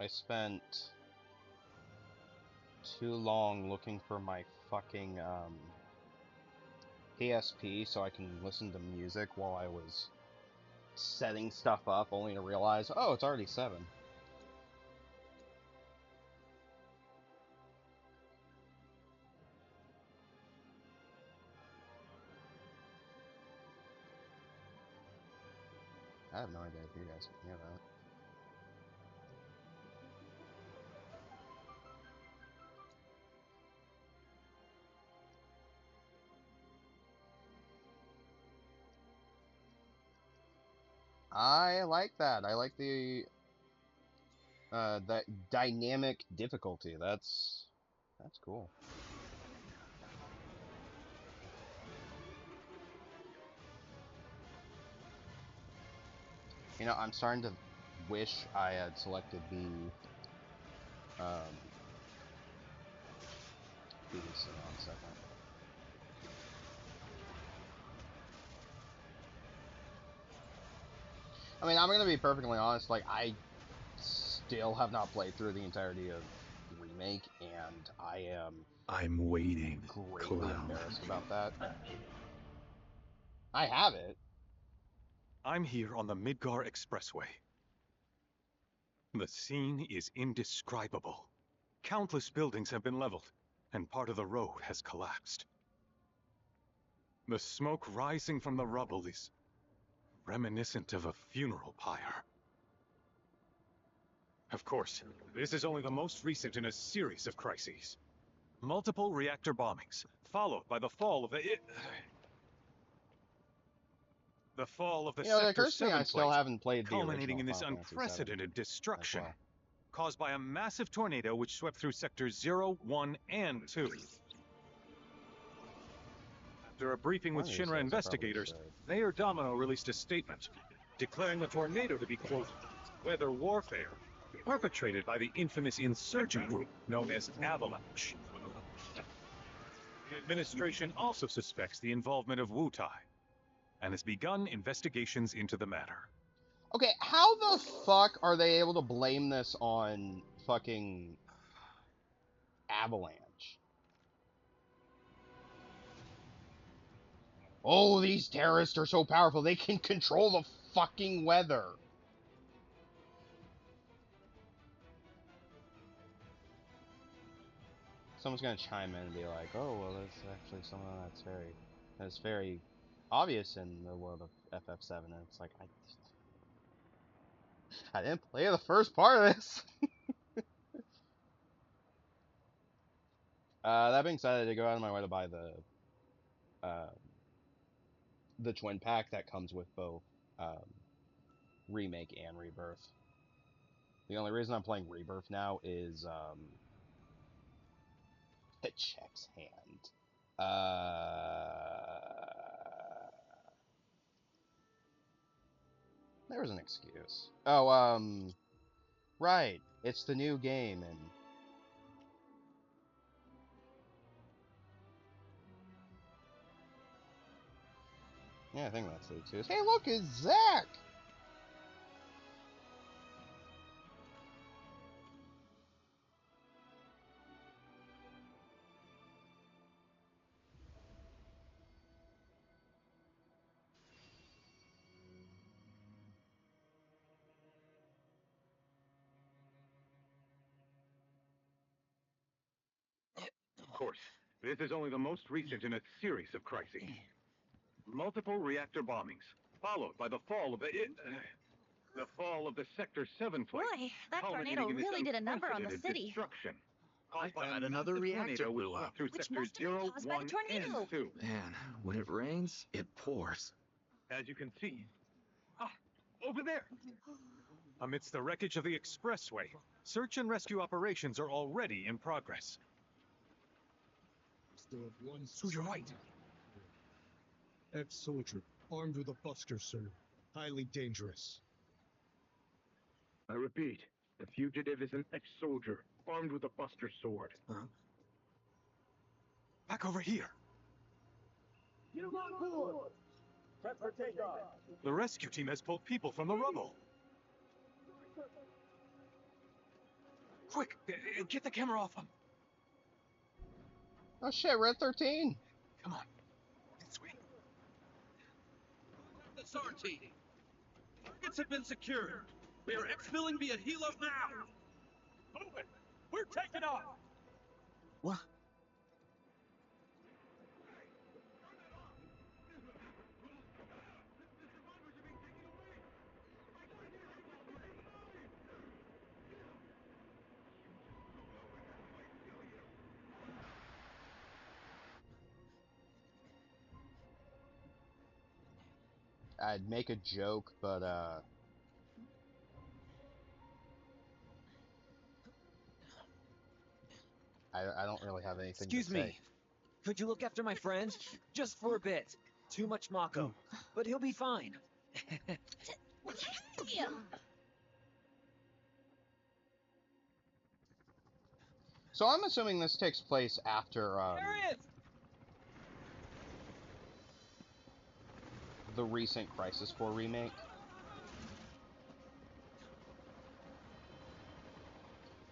I spent too long looking for my fucking PSP so I can listen to music while I was setting stuff up, only to realize, oh, it's already 7. I have no idea if you guys can hear that. I like that. I like the that dynamic difficulty. That's cool. You know, I'm starting to wish I had selected the BBC on a second. I mean, I'm gonna be perfectly honest. Like, I still have not played through the entirety of Remake, and I'm waiting. Greatly embarrassed about that. I have it. I'm here on the Midgar Expressway. The scene is indescribable. Countless buildings have been leveled, and part of the road has collapsed. The smoke rising from the rubble is reminiscent of a funeral pyre. Of course, this is only the most recent in a series of crises. Multiple reactor bombings, followed by the fall of the You know, it Sector occurs to me 7 I still flight, haven't played the culminating original in this Final Fantasy VII unprecedented destruction, well. caused by a massive tornado which swept through Sectors 0, 1, and 2. After a briefing with Shinra investigators, Mayor Domino released a statement, declaring the tornado to be, quote, weather warfare, perpetrated by the infamous insurgent group known as Avalanche. The administration also suspects the involvement of Wutai, and has begun investigations into the matter. Okay, how the fuck are they able to blame this on fucking Avalanche? Oh, these terrorists are so powerful, they can control the fucking weather. Someone's gonna chime in and be like, oh, well, that's actually something that's very obvious in the world of FF7, and it's like, I didn't play the first part of this. That being said, I did go out of my way to buy the twin pack that comes with both Remake and Rebirth. The only reason I'm playing Rebirth now is Check's hand. There was an excuse. Oh, right. It's the new game, and yeah, I think that's the excuse. Hey, look, it's Zack. Of course, this is only the most recent in a series of crises. Multiple reactor bombings, followed by the fall of the Sector 7 flight. Boy, that tornado really did a number on the city. Destruction. I thought another reactor blew up. Which must have been caused by the tornado. Man, when it rains, it pours. As you can see. Over there! Amidst the wreckage of the expressway, search and rescue operations are already in progress. To your right. Ex-soldier, armed with a buster, sir. Highly dangerous. I repeat, the fugitive is an ex-soldier, armed with a buster sword. Huh? Back over here. You got board! Prep for takeoff! The rescue team has pulled people from the rubble. Quick, get the camera off him. Oh shit, we're at 13. Come on. This way. The SAR team. Targets have been secured. We are exfilling via helo now. Move it. We're taking off. What? I'd make a joke, but I don't really have anything Excuse to say. me. Could you look after my friend? Just for a bit. Too much Mako. But he'll be fine. Yeah. So I'm assuming this takes place after the recent Crisis Core remake.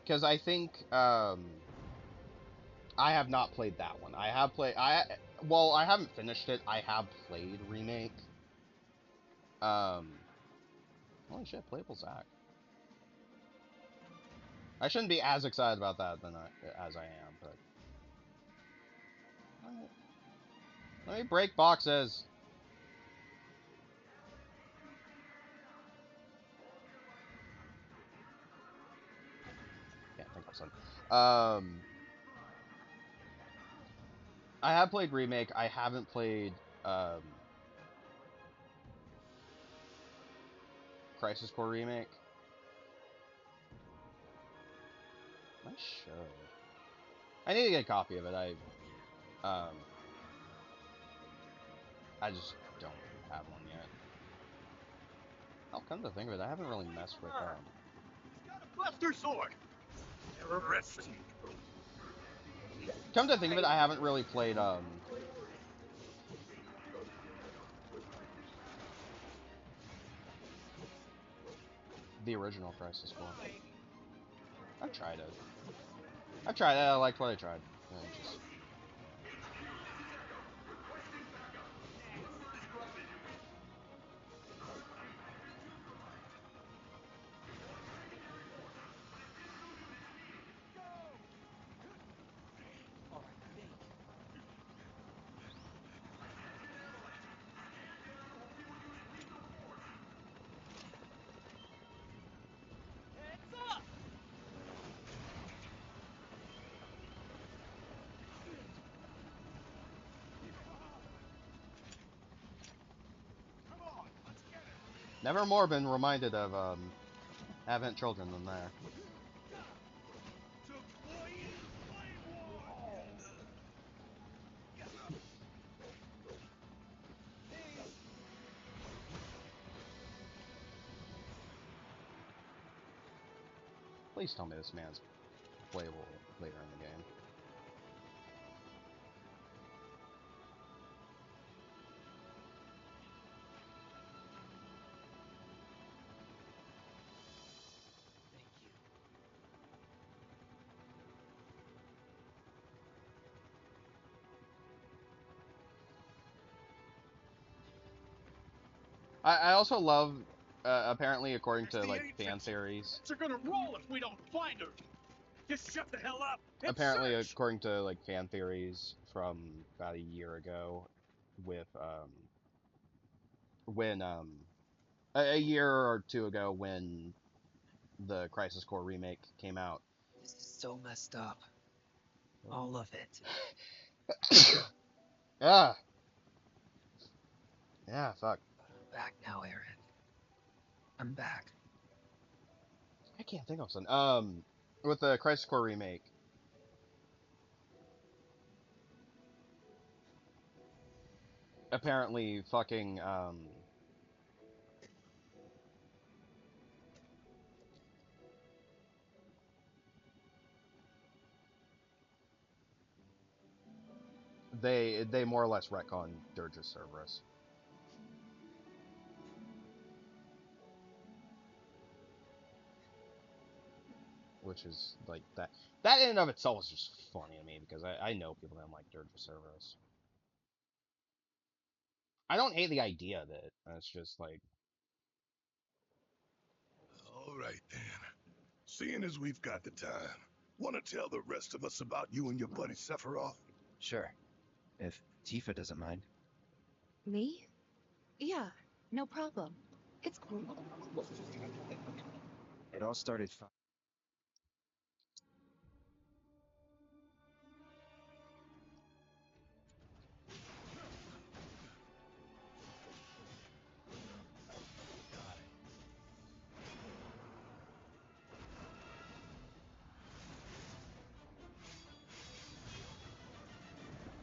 Because I think I have not played that one. I have played well, I haven't finished it. I have played Remake. Holy shit, playable Zack. I shouldn't be as excited about that as I am, but let me break boxes. Can't think of something. I have played Remake. I haven't played Crisis Core Remake. I should. I need to get a copy of it. I just don't have one yet. I'll come to think of it, I haven't really messed with Buster Sword. Terroristic. Come to think of it, I haven't really played the original Crisis Core. I've tried it. I liked what I tried. Just... Never more been reminded of Advent Children than there. Please tell me this man's playable later in the game. I also love, apparently according to like fan theories. They're gonna roll if we don't find her. Just shut the hell up. Apparently, according to like fan theories from about a year ago, with when a year or two ago when the Crisis Core remake came out. This is so messed up. All of it. Ah. Yeah, fuck. I'm back now, Aaron. I'm back. I can't think of something. With the Crisis Core remake. Apparently, fucking, they more or less retcon Dirge's Cerberus. which is like that. That in and of itself is just funny to me because I know people don't like Dirge of Cerberus. I don't hate the idea of it. It's just like. All right then. Seeing as we've got the time, want to tell the rest of us about you and your buddy Sephiroth? Sure. If Tifa doesn't mind. Me? Yeah, no problem. It's cool. It all started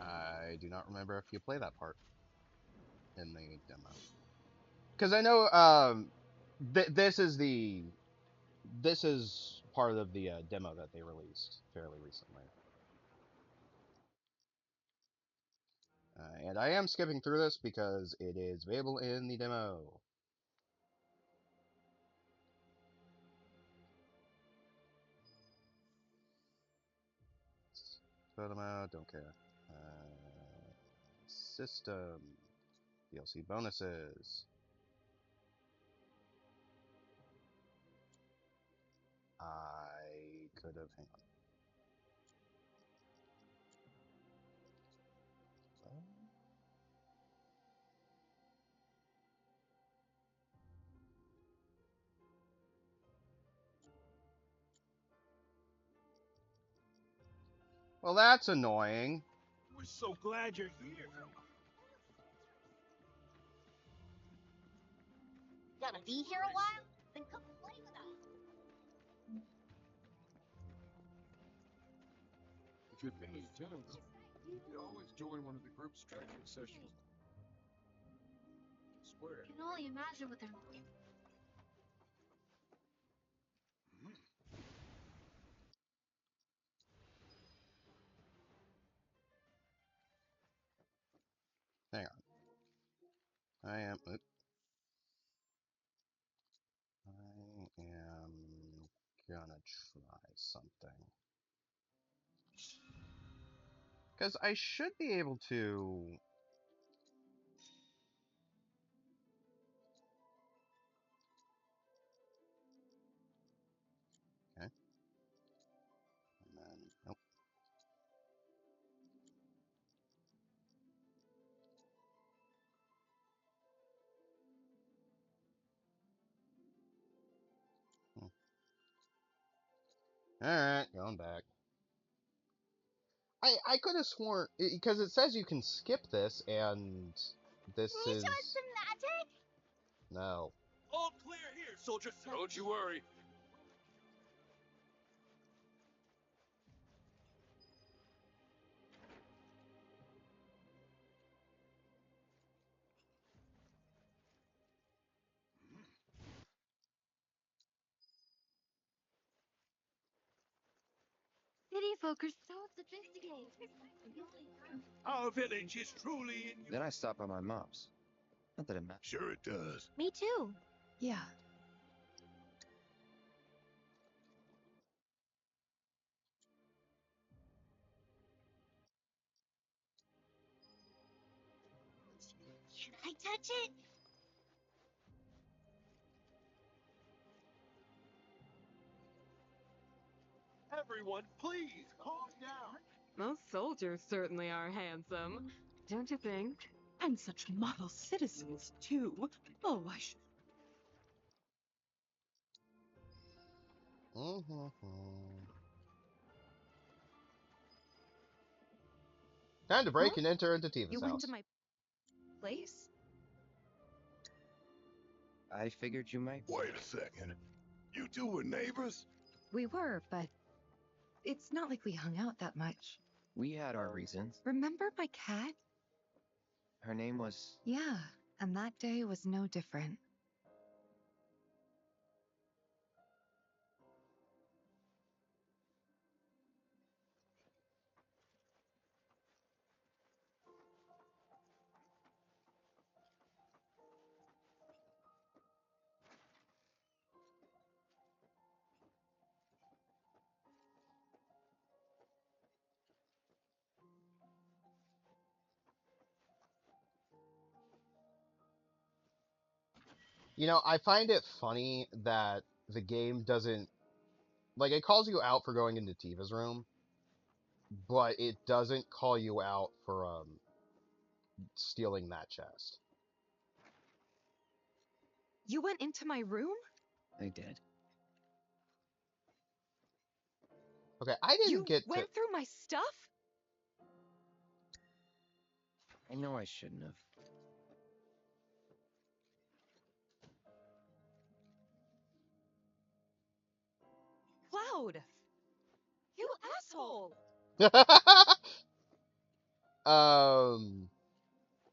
I do not remember if you play that part in the demo. Because I know this is part of the demo that they released fairly recently. And I am skipping through this because it is available in the demo. Fill them out, don't care. System. DLC bonuses. I could have, hang on. Well, that's annoying. We're so glad you're here. Gonna be here a while? Then come play with us. If you're paying attention, you can always join one of the group's training sessions. Square. I can only imagine what they're looking for. Hang on. I am gonna try something. Because I should be able to... Okay. And then, nope. Alright, going back. I could have sworn... Because it says you can skip this, and this Can you is... show us some magic? No. All clear here, soldier. Don't you worry. City folk are so sophisticated. Our village is truly in Then I stopped by my mom's. Not that it matters. Sure it does. Me too. Yeah. Can I touch it? Everyone, please calm down. Most soldiers certainly are handsome, don't you think? And such model citizens, too. Oh, I should. Time to break and enter into Tifa's You house. went to my place? I figured you might. Wait a second. You two were neighbors? We were, but it's not like we hung out that much. We had our reasons. Remember my cat? Her name was... Yeah, and that day was no different. You know, I find it funny that the game doesn't like it calls you out for going into Tifa's room, but it doesn't call you out for stealing that chest. You went into my room? I did. Okay, I didn't You get to. went through my stuff? I know I shouldn't have. Cloud! You asshole!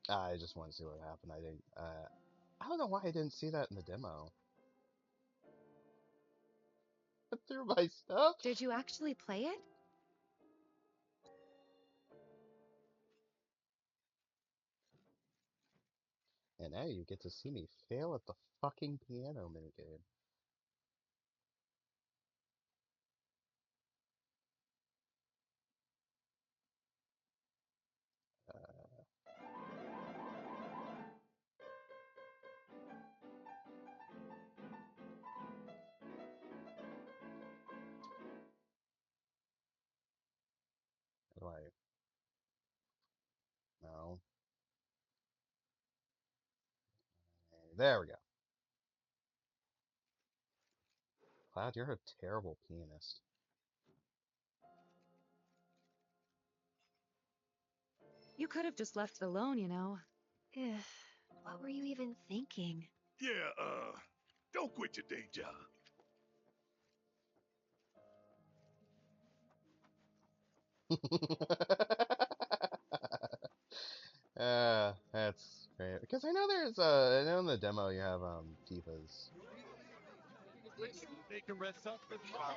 I just want to see what happened. I didn't. I don't know why I didn't see that in the demo. Through my stuff. Did you actually play it? And now you get to see me fail at the fucking piano minigame. How do I? No. There we go. Cloud, you're a terrible pianist. You could have just left it alone, you know. What were you even thinking? Yeah, don't quit your day job. That's great. Because I know there's I know in the demo you have Tifa's. They can rest up for tomorrow.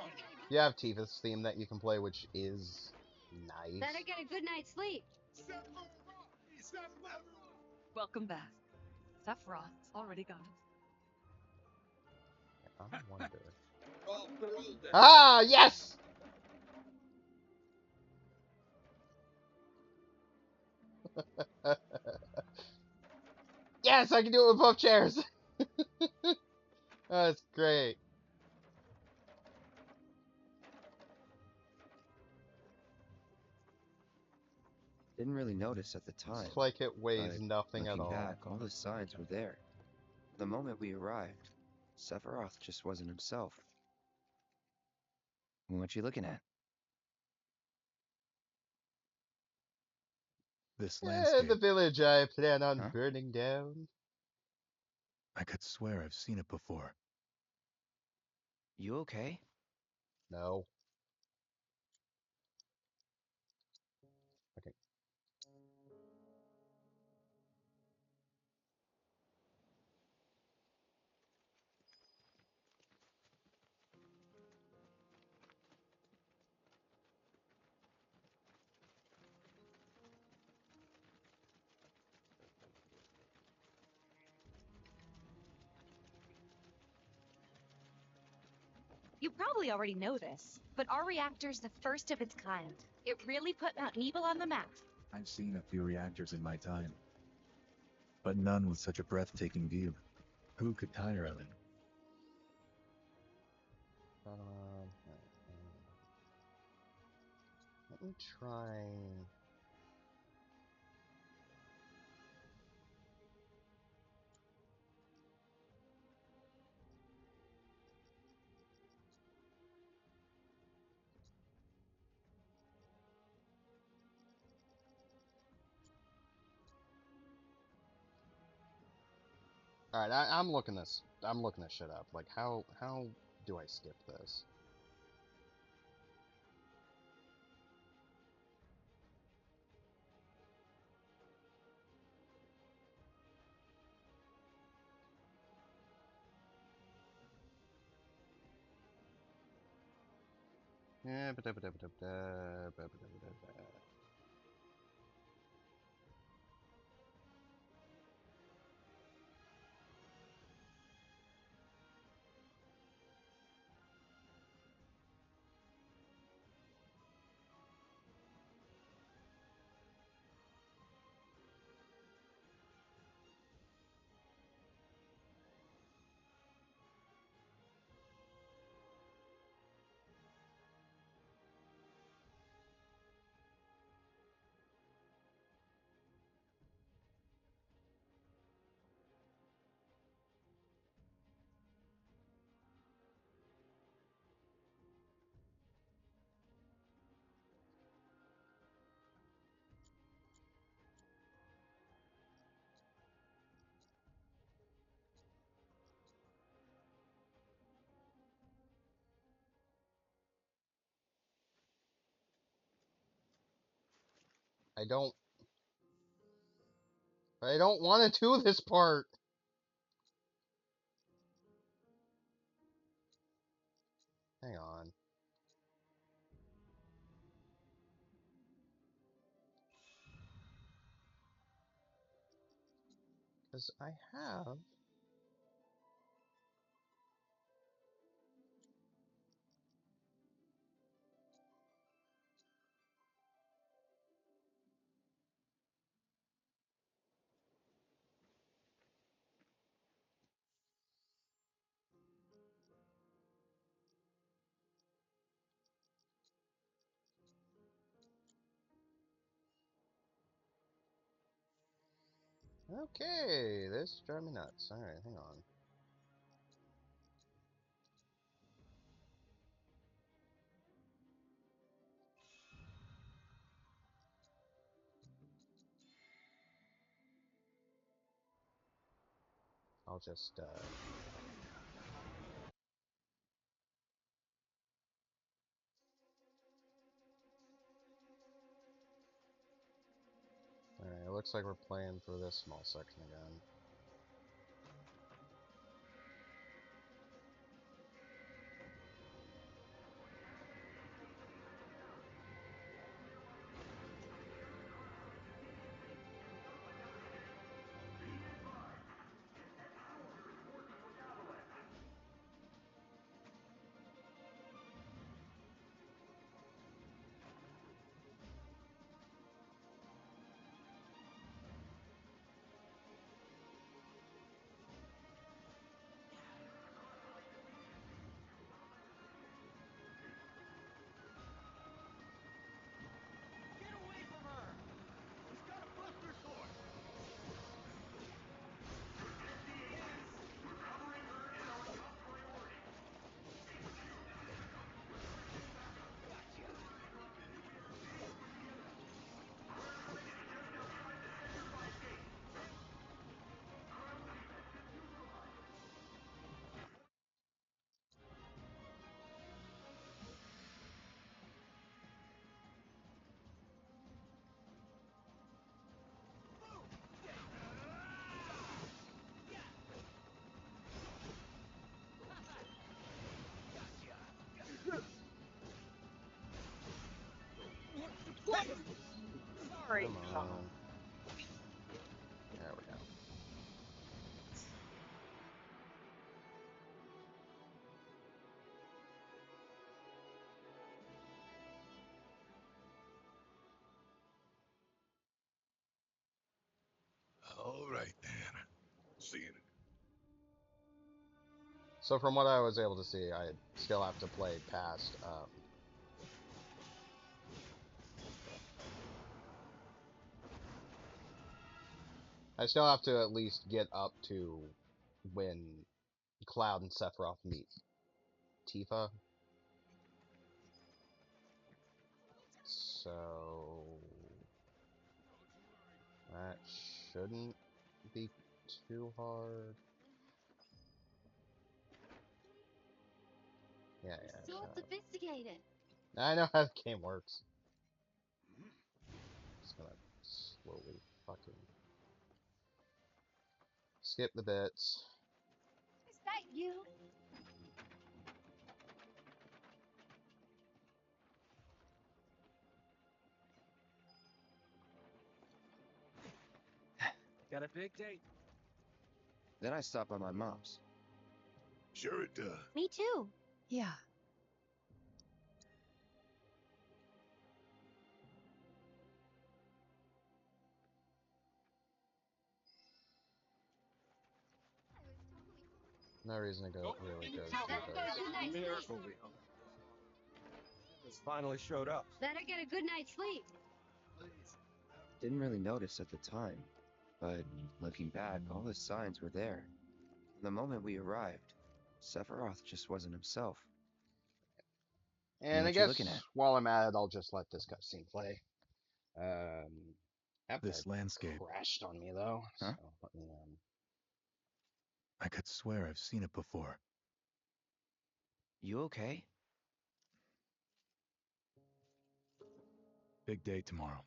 You have Tifa's theme that you can play, which is nice. Better get a good night's sleep. Welcome back. Sephiroth's already gone. I wonder. Ah, yes! Yes, I can do it with both chairs. That's great. Didn't really notice at the time. It's like it weighs but nothing at looking all. back, all the signs were there. The moment we arrived, Sephiroth just wasn't himself. What you looking at? This landscape, The village I plan on Huh? burning down. I could swear I've seen it before. You okay? No. Okay. You probably already know this, but our reactor's the first of its kind. It really put Mount Nebel on the map. I've seen a few reactors in my time, but none with such a breathtaking view. Who could tire of it? Let me try. All right, I'm looking this. I'm looking this shit up. Like, how do I skip this? I don't want to do this part. Hang on. Because I have... Okay, this drives me nuts. Alright, hang on. I'll just, Alright, it looks like we're playing through this small section again. Get away from her! He's got a buster sword! Sorry. Come on. There we go. All right, then. Seeing it. So from what I was able to see, I still have to play past, I still have to at least get up to when Cloud and Sephiroth meet Tifa. So... that shouldn't be too hard. Yeah, So sophisticated. I know how the game works. Just gonna slowly fucking skip the bits. Is that you? Got a big date. Then I stop by my mom's. Sure it does. Me too. Yeah. No reason to go really go to Miracle Wheel. It's finally showed up. Better get a good night's sleep. Didn't really notice at the time, but looking back, all the signs were there. The moment we arrived, Sephiroth just wasn't himself. And I guess while I'm at it, I'll just let this cutscene play. This landscape crashed on me though. Huh? So let me, I could swear I've seen it before. You okay? Big day tomorrow.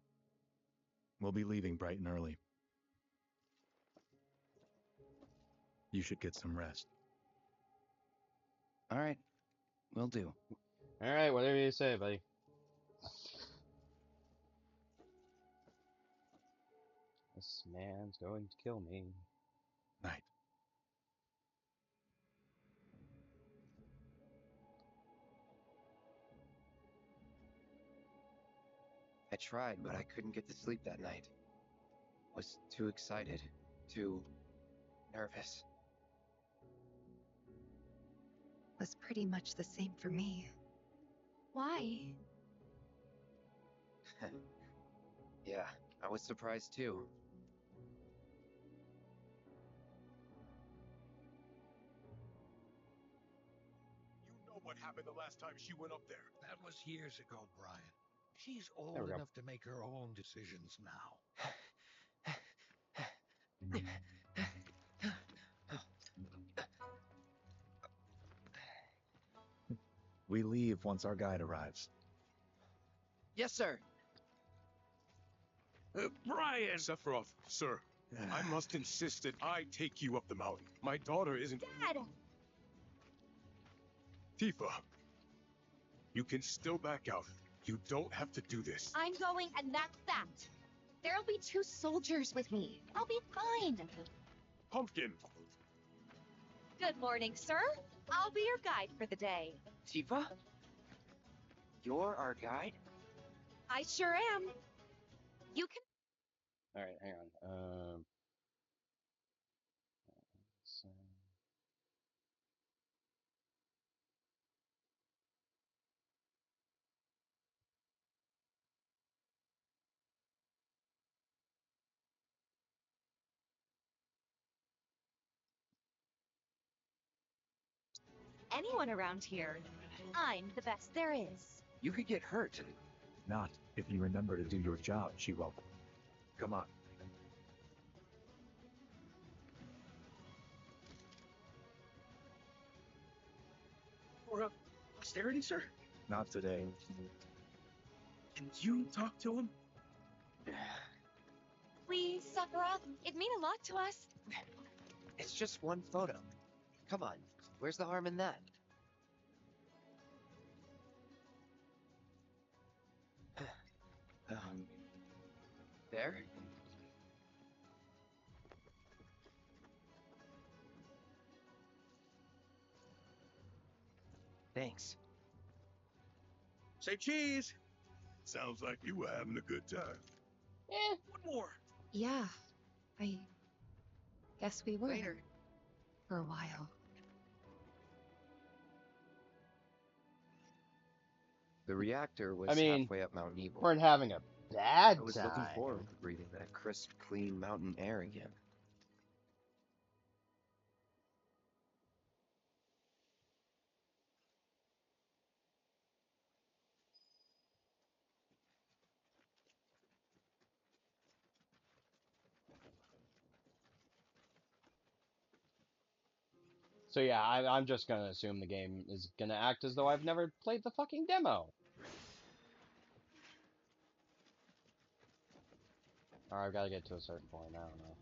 We'll be leaving bright and early. You should get some rest. All right, will do. All right, whatever you say, buddy. This man's going to kill me. Night. I tried, but I couldn't get to sleep that night. Was too excited, too nervous. Was pretty much the same for me. Why? Yeah, I was surprised too. You know what happened the last time she went up there. That was years ago, Brian. She's old There we go. enough to make her own decisions now. We leave once our guide arrives. Yes, sir. Brian! Sephiroth, sir, I must insist that I take you up the mountain. My daughter isn't... Dad! Tifa, you can still back out. You don't have to do this. I'm going, and that's that. There'll be 2 soldiers with me. I'll be fine. Pumpkin! Good morning, sir. I'll be your guide for the day. Tifa? You're our guide? I sure am. You can... Alright, hang on. So... Anyone around here. I'm the best there is. You could get hurt. Not if you remember to do your job, she will. Come on. For posterity, sir? Not today. Can you talk to him? Please, Sephiroth. It'd mean a lot to us. It's just one photo. Come on, where's the harm in that? There? Thanks. Say cheese! Sounds like you were having a good time. One more! Yeah, I guess we were. Later. For a while. The reactor was halfway up Mount Evil. Weren't having a bad I was time. looking forward to breathing that crisp, clean mountain air again. So yeah, I'm just gonna assume the game is gonna act as though I've never played the fucking demo. Or I've gotta get to a certain point, I don't know.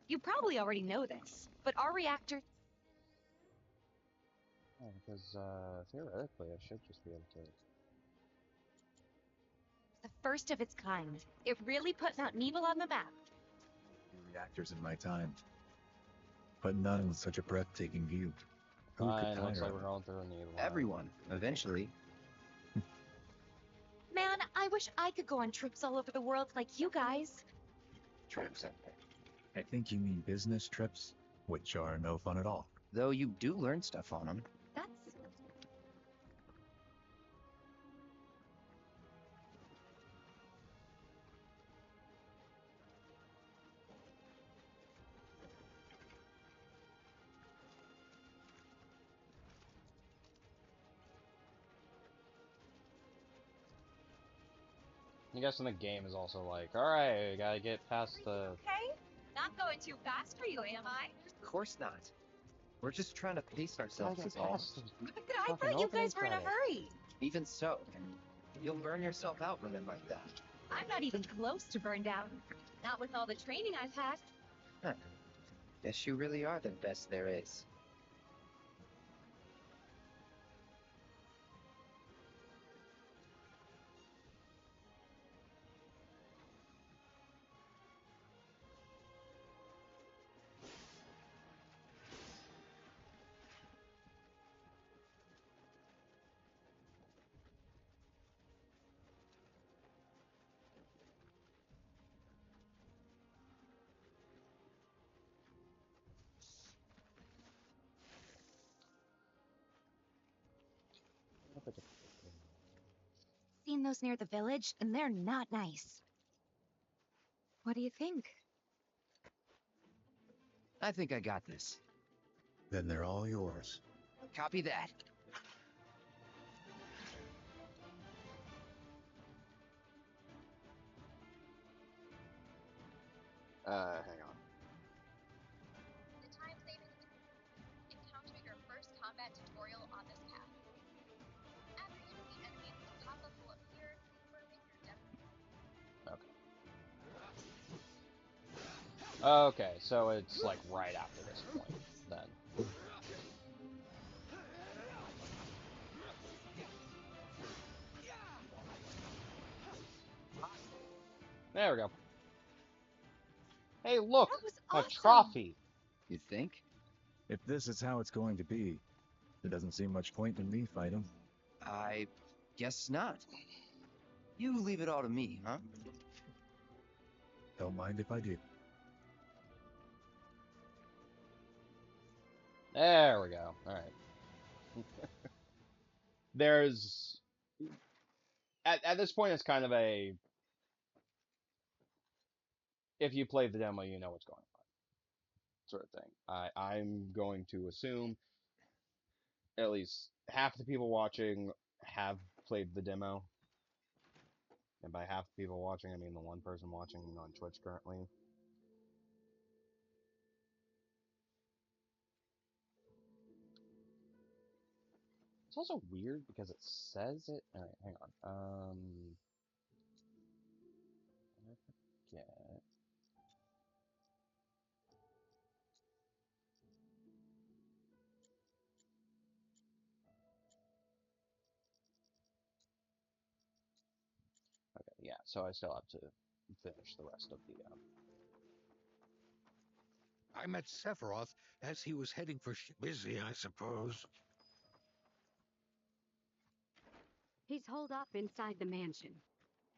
You probably already know this, but our reactor... Yeah, because, theoretically, I should just be able to... The first of its kind. It really put Mount Evil on the map. Reactors in my time. But none with such a breathtaking view. Who could Fine, looks tire like of we're going through an evil. Everyone, eventually. Man, I wish I could go on trips all over the world like you guys. Trips. I think you mean business trips, which are no fun at all. Though you do learn stuff on them. That's... I guess in the game is also like, alright, we gotta get past the... Okay? Not going too fast for you, am I? Of course not. We're just trying to pace ourselves, is all. I thought you guys were in a hurry. Even so, You'll burn yourself out running like that. I'm not even close to burned out. Not with all the training I've had. Huh. Guess you really are the best there is. Seen those near the village, and they're not nice. What do you think? I think I got this. Then they're all yours. Copy that. Hang on. The time-saving encounter your first combat tutorial on this path. After you defeat enemies, a pop-up will appear confirming your death. Okay. Okay, so it's like right after this point, then. There we go. Hey, look! That was A trophy! You think? If this is how it's going to be, there doesn't seem much point in me fighting. I guess not. You leave it all to me, huh? Don't mind if I do. There we go. Alright. There's... At this point, it's kind of a... If you play the demo, you know what's going on. Sort of thing. I'm going to assume at least half the people watching have played the demo. And by half the people watching, I mean the one person watching on Twitch currently. It's also weird because it says it. Alright, hang on. I forget. Okay, yeah, so I still have to finish the rest of the, I met Sephiroth as he was heading for busy, I suppose. He's holed up inside the mansion.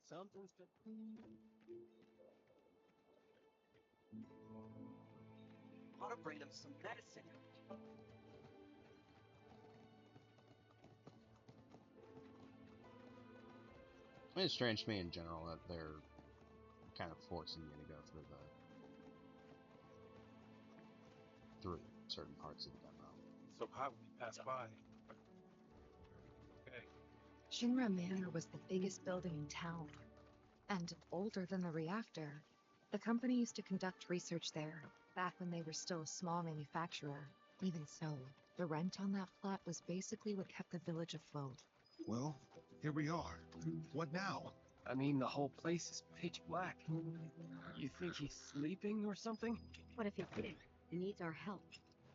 Something's been... Ought to bring him some medicine. It's strange to me in general that they're kind of forcing you to go through certain parts of the demo. So how we pass by? Okay. Shinra Manor was the biggest building in town, and older than the reactor. The company used to conduct research there, back when they were still a small manufacturer. Even so, the rent on that plot was basically what kept the village afloat. Well, here we are. What now? I mean, the whole place is pitch black. You think he's sleeping or something? What if he's sick and needs our help?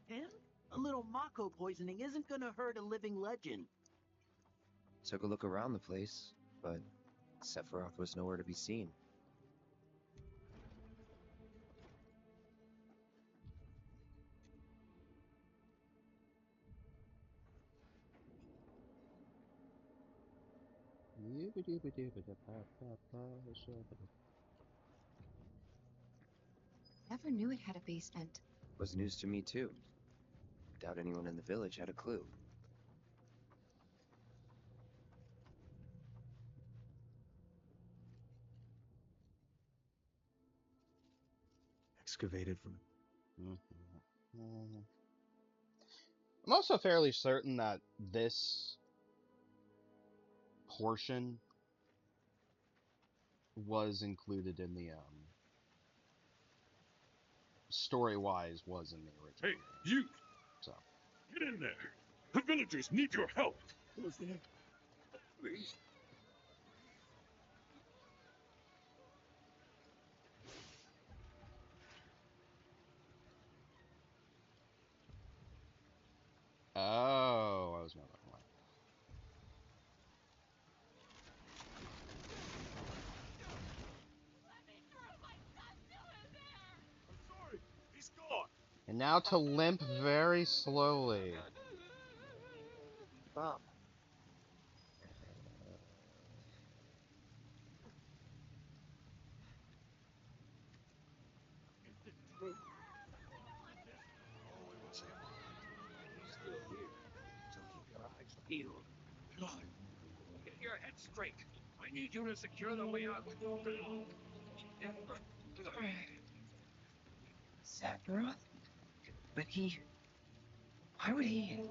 Him? A little Mako poisoning isn't gonna hurt a living legend. Took a look around the place, but Sephiroth was nowhere to be seen. Never knew it had a basement. Was news to me too. Doubt anyone in the village had a clue. Excavated from... I'm also fairly certain that this portion was included in the, story-wise was in the original. Hey, you! So. Get in there! The villagers need your help! Please. And now to limp very slowly. Bob. Still here. So keep your eyes peeled. God, get your head straight. I need you to secure the way out. Sephiroth? But he... Why would he...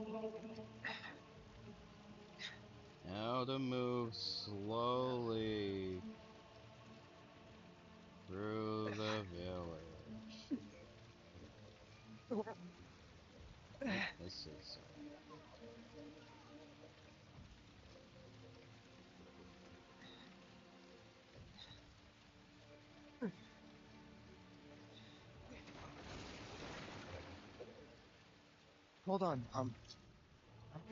Now to move slowly through the village. This is... Hold on, I'm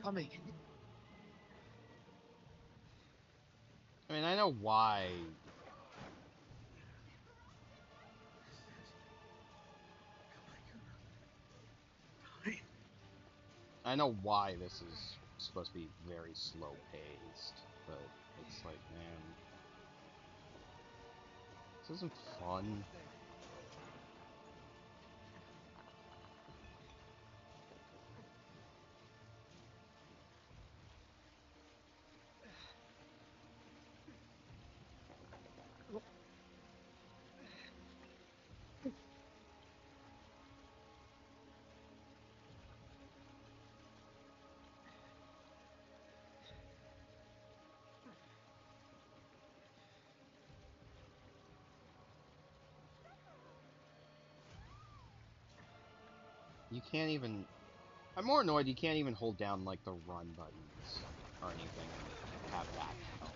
coming. I mean, I know why. I know why this is supposed to be very slow paced, but it's like, man, this isn't fun. You can't even... I'm more annoyed you can't even hold down, like, the run buttons or anything and have that help.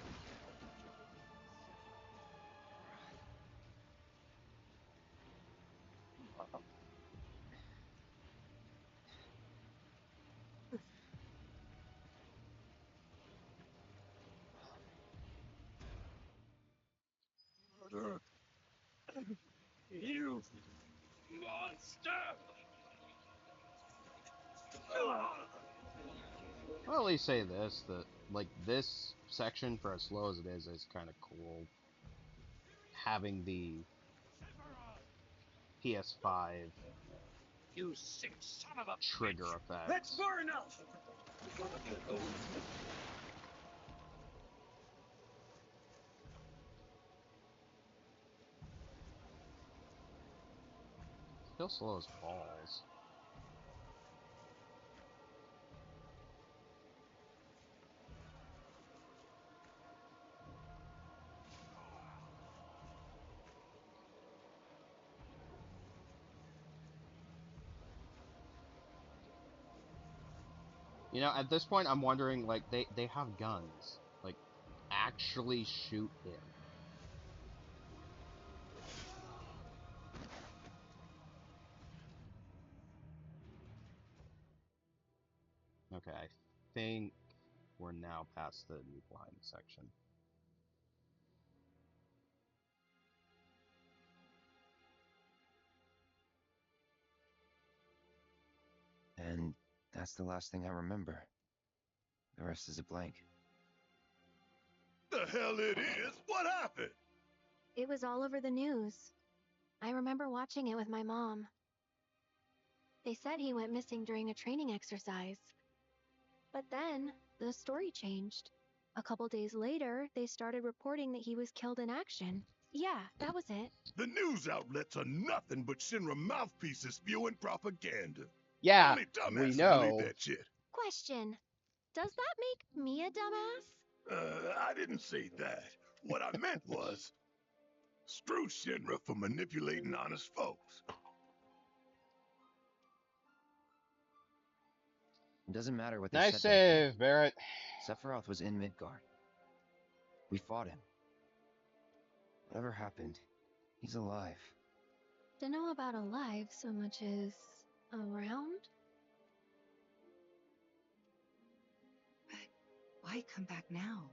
You monster! I'll at least say this, that, like, this section, for as slow as it is kind of cool. Having the PS5 You sick son of a trigger bitch. effect. That's far enough! Still slow as balls. You know, at this point, I'm wondering, like, they have guns. Like, actually shoot him. Okay, I think we're now past the new blind section. And that's the last thing I remember. The rest is a blank. The hell it is? What happened? It was all over the news. I remember watching it with my mom. They said he went missing during a training exercise. But then, the story changed. A couple days later, they started reporting that he was killed in action. Yeah, that was it. The news outlets are nothing but Shinra mouthpieces spewing propaganda. Yeah, Only we dumbasses believe know. that shit. Question. Does that make me a dumbass? I didn't say that. What I meant was, screw Shinra for manipulating honest folks. It doesn't matter what they Nice said back then. save, Barrett. Sephiroth was in Midgard. We fought him. Whatever happened, he's alive. Don't know about alive so much as around? But why come back now?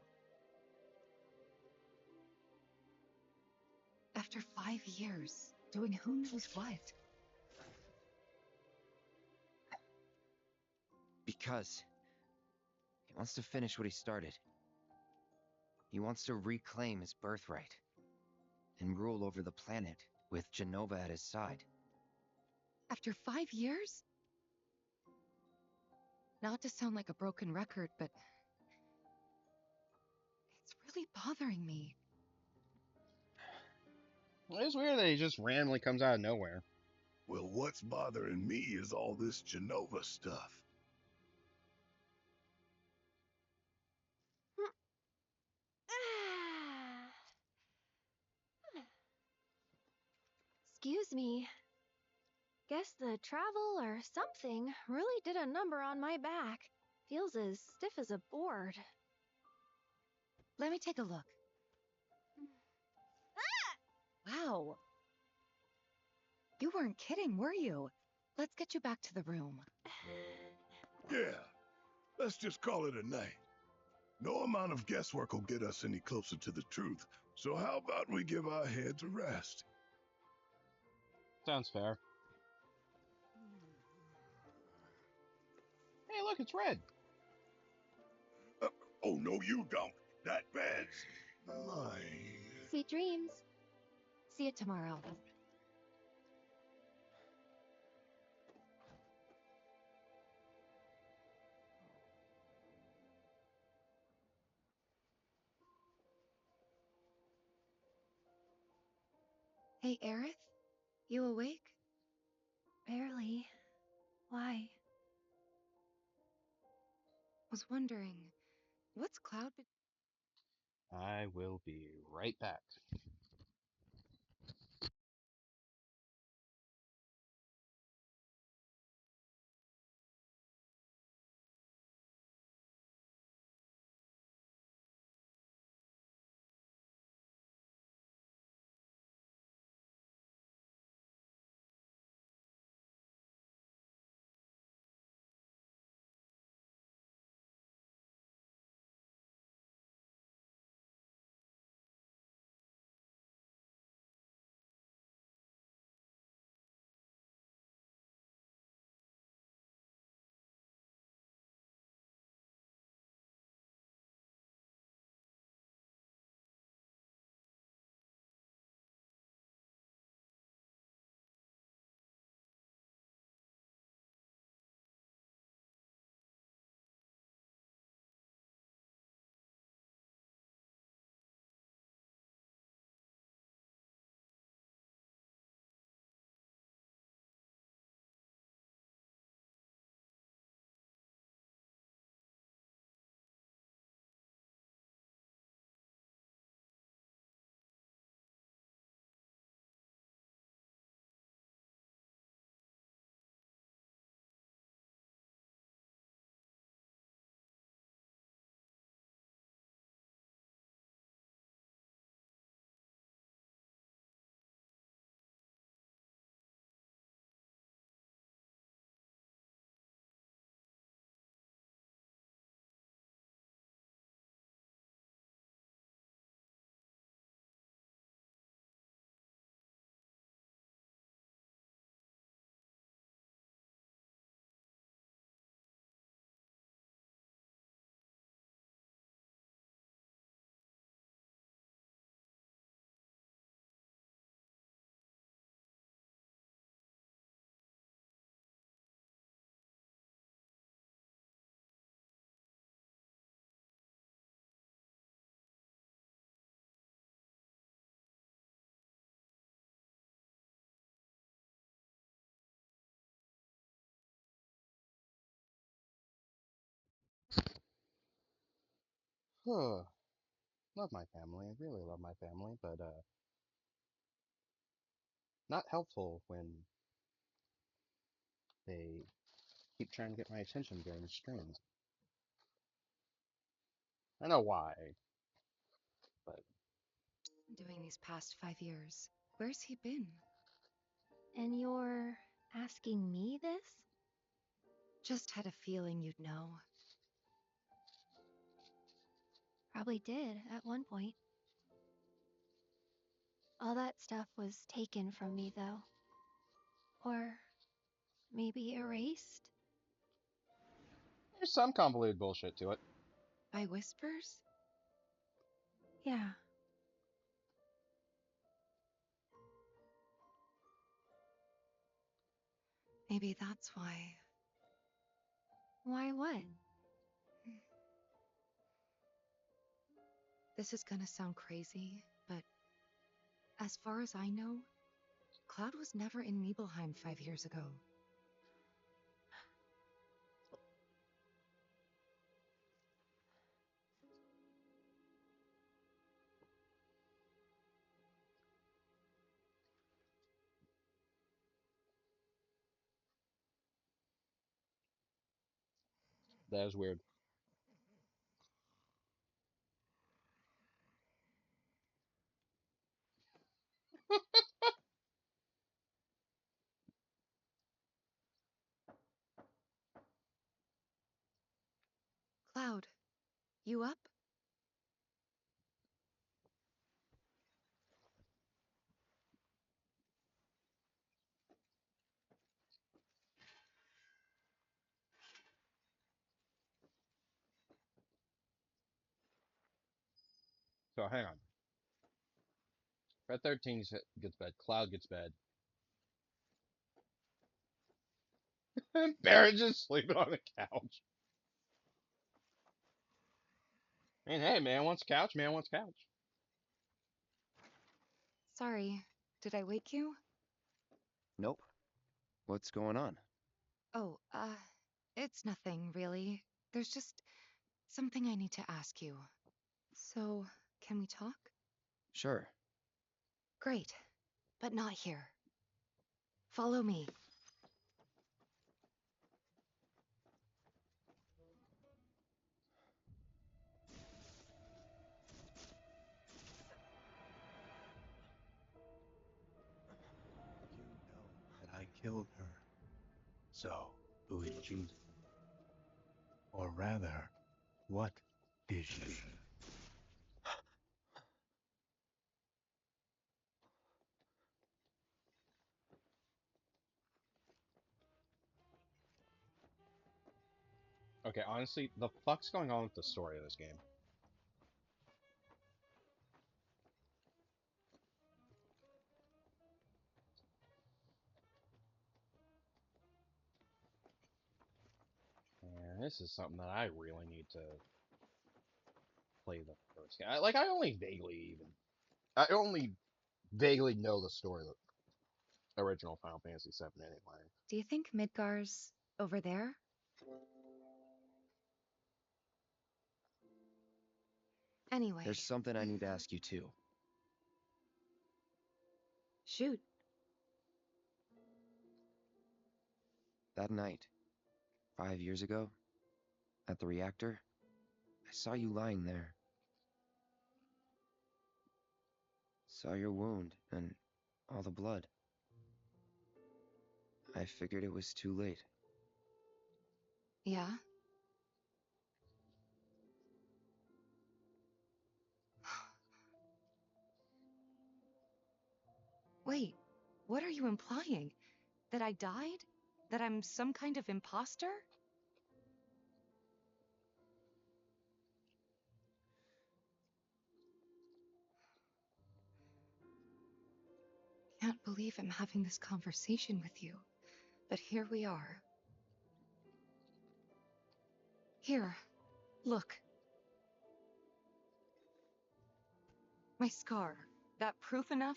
After 5 years, doing who knows what? Because he wants to finish what he started. He wants to reclaim his birthright and rule over the planet with Genova at his side. After 5 years? Not to sound like a broken record, but it's really bothering me. It's weird that he just randomly comes out of nowhere. Well, what's bothering me is all this Genova stuff. Excuse me. Guess the travel or something really did a number on my back. Feels as stiff as a board. Let me take a look. Wow. You weren't kidding, were you? Let's get you back to the room. Yeah, let's just call it a night. No amount of guesswork will get us any closer to the truth, so how about we give our heads a rest? Sounds fair. Hey, look, it's red. Oh, no, you don't. That bed's mine. Sweet dreams. See you tomorrow. Hey, Aerith? You awake? Barely. Why? Was wondering, what's Cloud been... I will be right back. Love my family. I really love my family, but not helpful when they keep trying to get my attention during the stream. I know why, but doing these past 5 years? Where's he been? And you're asking me this? Just had a feeling you'd know. Probably did at one point. All that stuff was taken from me, though. Or maybe erased? There's some convoluted bullshit to it. By whispers? Yeah. Maybe that's why. Why what? This is gonna sound crazy, but as far as I know, Cloud was never in Nibelheim 5 years ago. That is weird. Cloud, you up? So hang on. Red 13 gets bed. Cloud gets bed. Barrett just sleeping on the couch. And hey, man wants couch, man wants couch. Sorry, did I wake you? Nope. What's going on? Oh, it's nothing, really. There's just something I need to ask you. So, can we talk? Sure. Great, but not here. Follow me. That I killed her. So, who is she? Or rather, what is she? Okay, honestly, the fuck's going on with the story of this game? And this is something that I really need to play the first game. I only vaguely know the story of the original Final Fantasy VII anyway. Do you think Midgar's over there? Anyway. There's something I need to ask you too. Shoot. That night, 5 years ago, at the reactor, I saw you lying there. Saw your wound and all the blood. I figured it was too late. Yeah? Wait, what are you implying? That I died? That I'm some kind of imposter? Can't believe I'm having this conversation with you, but here we are. Here, look. My scar. That proof enough?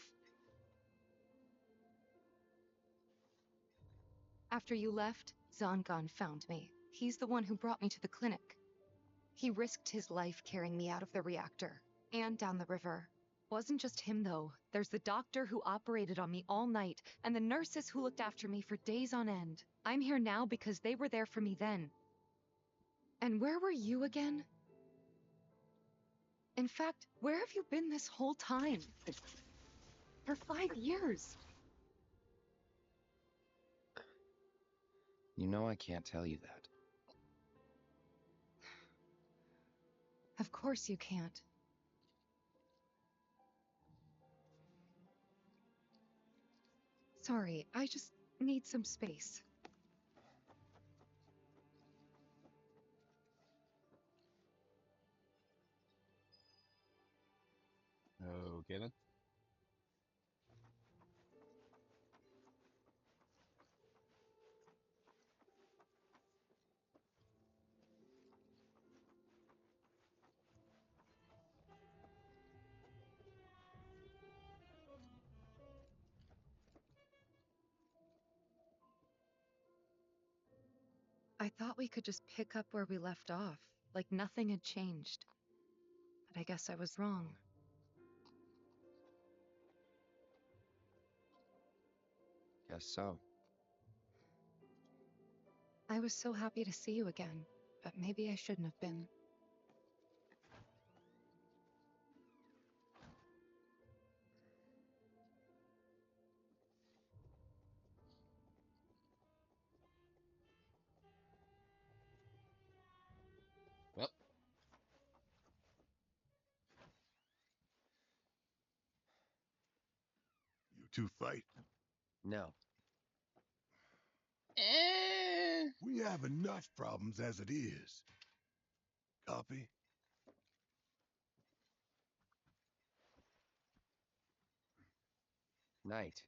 After you left, Zangan found me. He's the one who brought me to the clinic. He risked his life carrying me out of the reactor, and down the river. Wasn't just him, though. There's the doctor who operated on me all night, and the nurses who looked after me for days on end. I'm here now because they were there for me then. And where were you again? In fact, where have you been this whole time? For 5 years. You know I can't tell you that. Of course you can't. Sorry, I just need some space. Okay then. I thought we could just pick up where we left off, like nothing had changed. But I guess I was wrong. Guess so. I was so happy to see you again, but maybe I shouldn't have been. Well. You two fight? No. We have enough problems as it is. Copy? Night.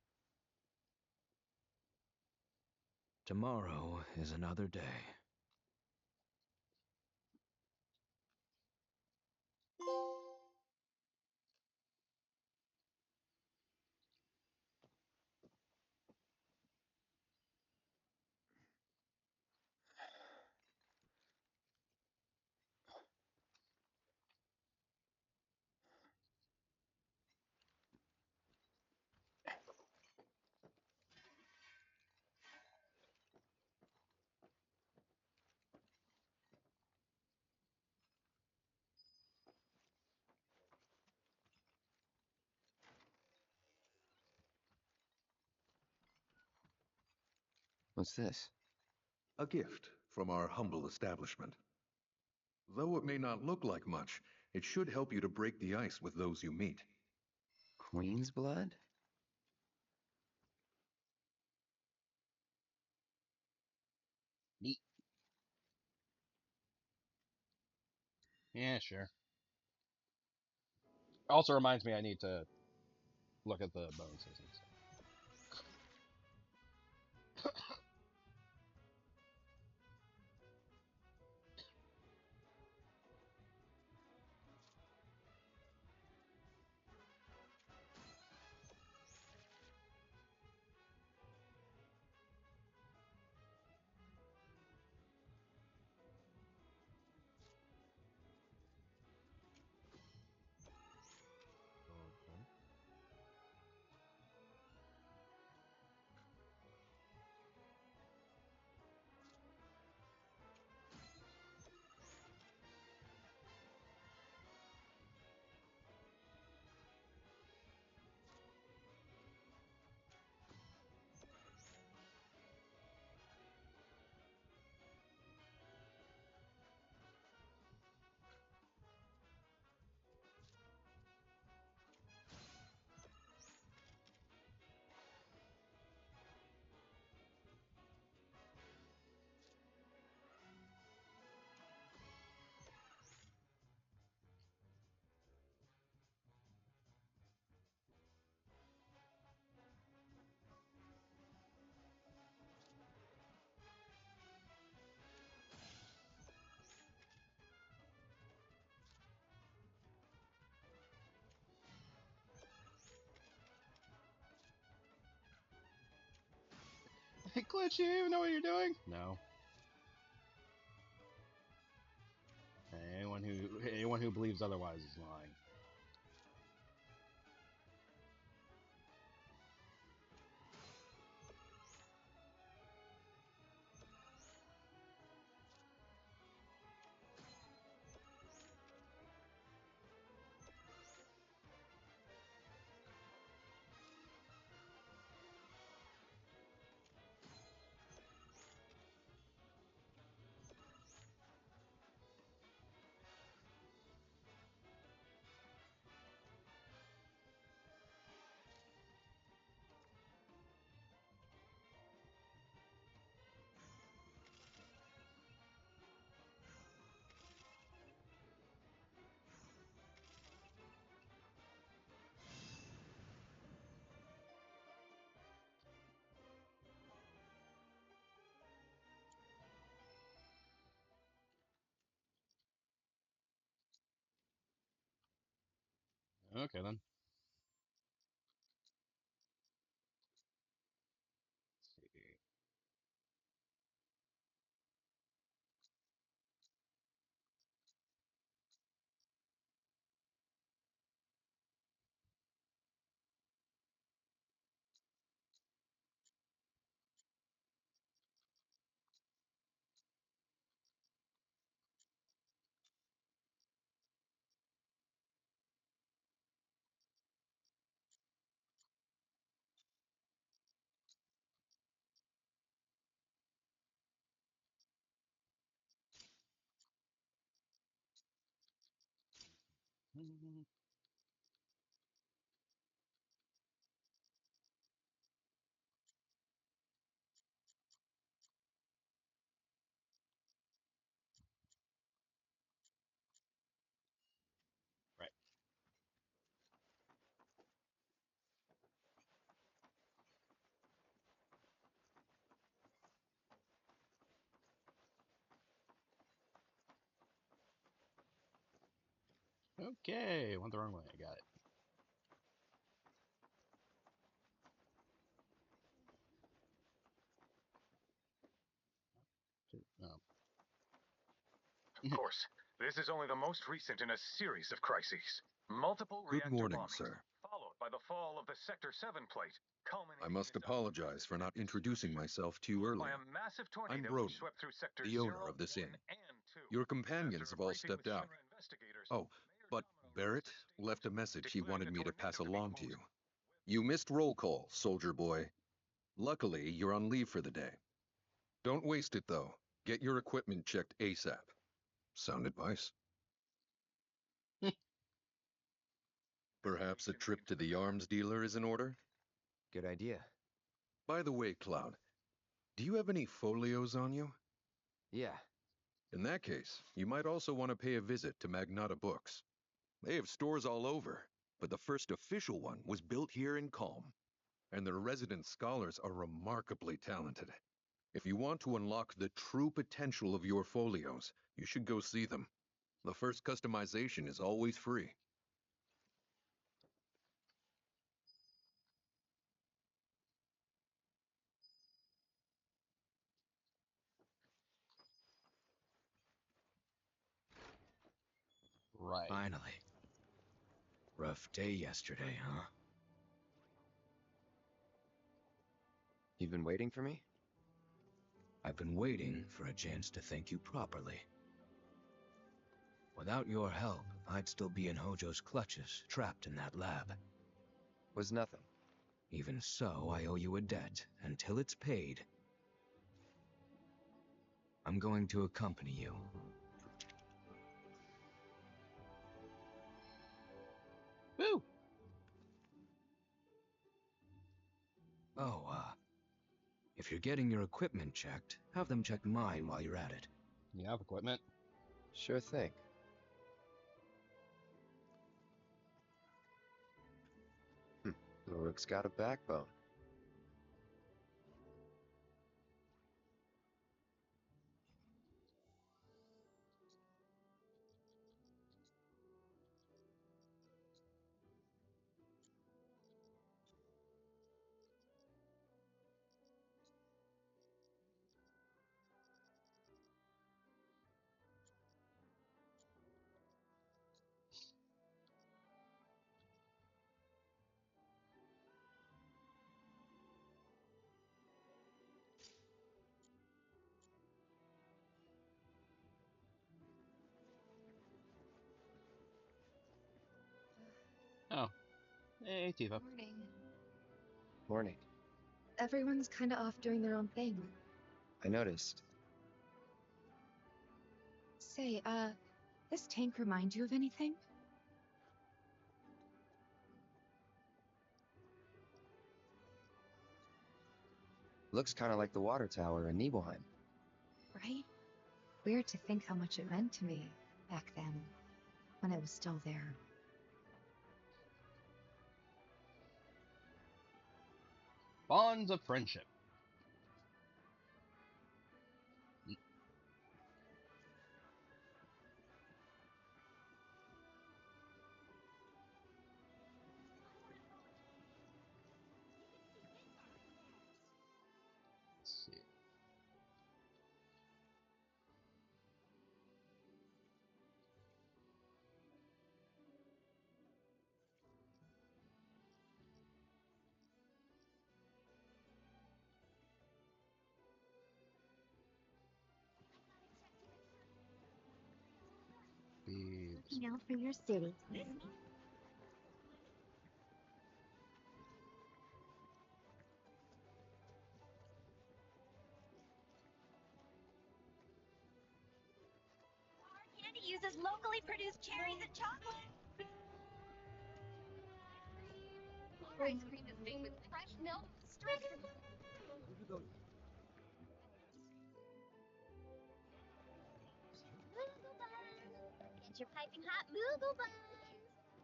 Tomorrow is another day. What's this? A gift from our humble establishment. Though it may not look like much, it should help you to break the ice with those you meet. Queen's blood? Neat. Yeah, sure. Also reminds me I need to look at the bonuses and stuff. Okay. Hey, Glitch, you even know what you're doing? No. Anyone who believes otherwise is lying. Okay, then. Let's see. Right. Okay, went the wrong way. I got it. Oh. Of course, this is only the most recent in a series of crises. Multiple Good reactor morning, bombings, sir. followed by the fall of the Sector 7 plate, I must apologize for not introducing myself too early. by a massive I'm tornado Broden, which swept through sectors the 0, owner of this 1, inn. and 2. Your companions After a have all briefing with stepped out. Shinra investigators, Oh, but Barrett left a message he wanted me to pass along to you. You missed roll call, soldier boy. Luckily, you're on leave for the day. Don't waste it, though. Get your equipment checked ASAP. Sound advice? Perhaps a trip to the arms dealer is in order? Good idea. By the way, Cloud, do you have any folios on you? Yeah. In that case, you might also want to pay a visit to Magnata Books. They have stores all over, but the first official one was built here in Calm, and their resident scholars are remarkably talented. If you want to unlock the true potential of your folios, you should go see them. The first customization is always free. Right. Finally. Rough day yesterday, huh? You've been waiting for me? I've been waiting for a chance to thank you properly. Without your help, I'd still be in Hojo's clutches, trapped in that lab. Was nothing. Even so, I owe you a debt. Until it's paid, I'm going to accompany you. Woo! Oh, if you're getting your equipment checked, have them check mine while you're at it. You have equipment? Sure thing. Rook's got a backbone. Oh. Hey, Tifa. Morning. Morning. Everyone's kinda off doing their own thing. I noticed. Say, this tank remind you of anything? Looks kind of like the water tower in Nibelheim. Right? Weird to think how much it meant to me back then, when it was still there. Bonds of friendship. looking out for your city. Our candy uses locally produced cherries and chocolate. Our ice cream is made with fresh milk, strict. Moogle buns. Get your piping hot Moogle buns.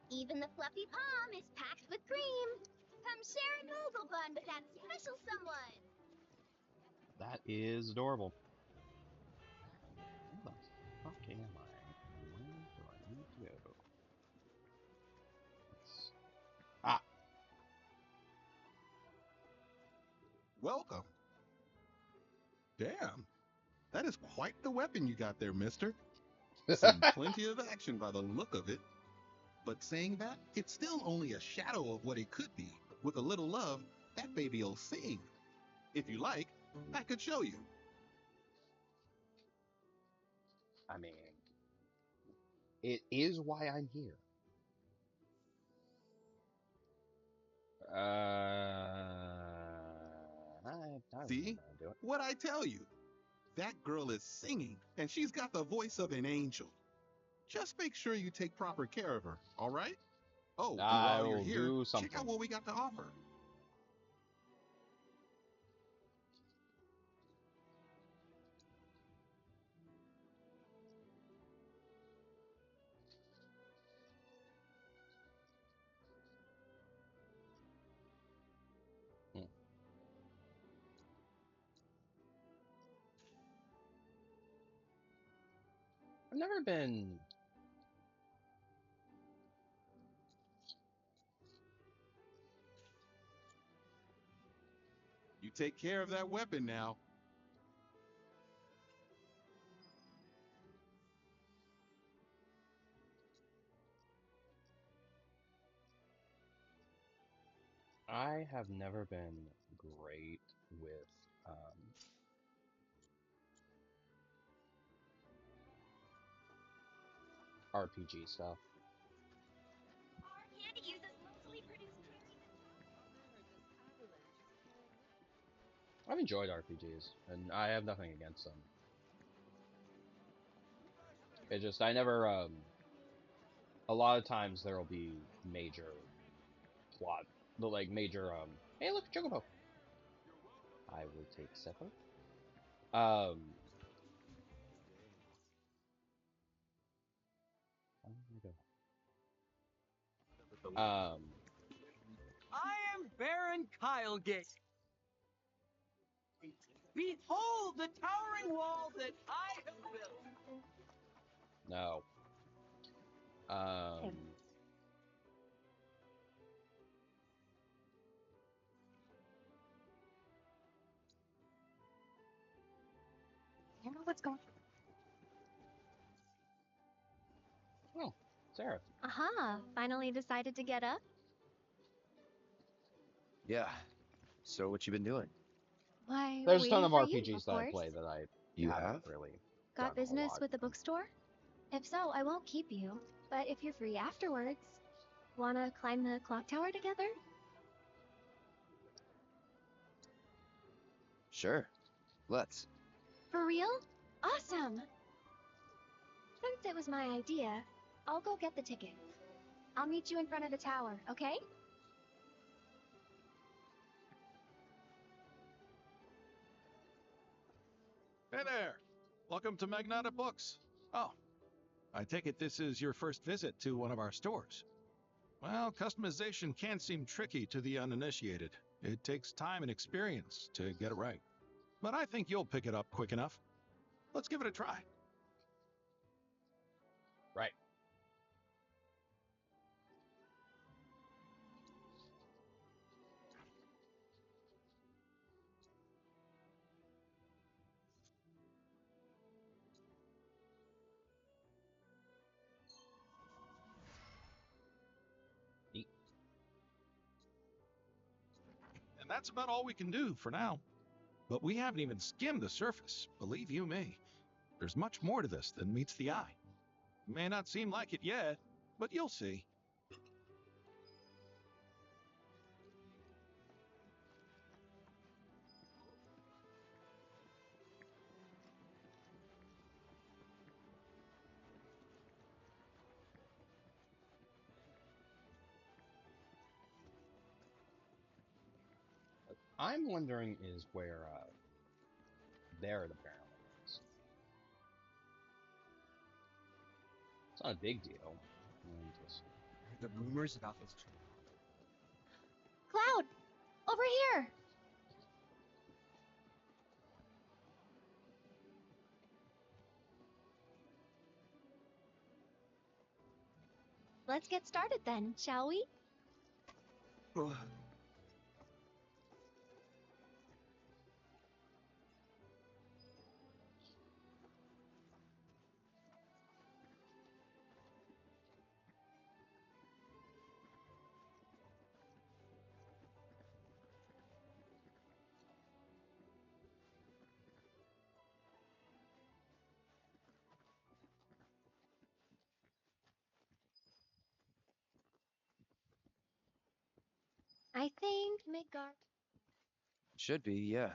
Even the fluffy palm is packed with cream. Come share a Moogle bun with that special someone. That is adorable. Where the fuck am I? And where do I need to go? Ah. Welcome. Damn. That is quite the weapon you got there, mister. Seen plenty of action by the look of it. But saying that, it's still only a shadow of what it could be. With a little love, that baby'll sing. If you like, I could show you. I mean, it is why I'm here. See? What'd I tell you? That girl is singing, and she's got the voice of an angel. Just make sure you take proper care of her, all right? Oh, and while you're here, check out what we got to offer. I've never been. You take care of that weapon now. I have never been great with RPG stuff. Our candy uses locally produced cherries and I've enjoyed RPGs, and I have nothing against them. It just, I never, a lot of times there will be major plot, like major, hey look, Chocobo! I will take Seppo. I am Baron Kylegate. Behold the towering wall that I have built. No. You know what's going on? Oh, Sarah. Aha, finally decided to get up? Yeah. So what you been doing? Why, There's a ton waiting of for you, RPGs of that I course. play that I You haven't have? really Got done a business lot. with the bookstore? If so, I won't keep you. But if you're free afterwards, wanna climb the clock tower together? Sure. Let's. For real? Awesome! Since it was my idea, I'll go get the tickets. I'll meet you in front of the tower, okay? Hey there! Welcome to Magnata Books. Oh, I take it this is your first visit to one of our stores. Well, customization can seem tricky to the uninitiated. It takes time and experience to get it right. But I think you'll pick it up quick enough. Let's give it a try. Right. And that's about all we can do for now. But we haven't even skimmed the surface, believe you me. There's much more to this than meets the eye. May not seem like it yet, but you'll see. I'm wondering is where Barrett apparently is. It's not a big deal. Just... The rumors about this. Cloud! Over here! Let's get started then, shall we? I think Midgard. Should be, yeah.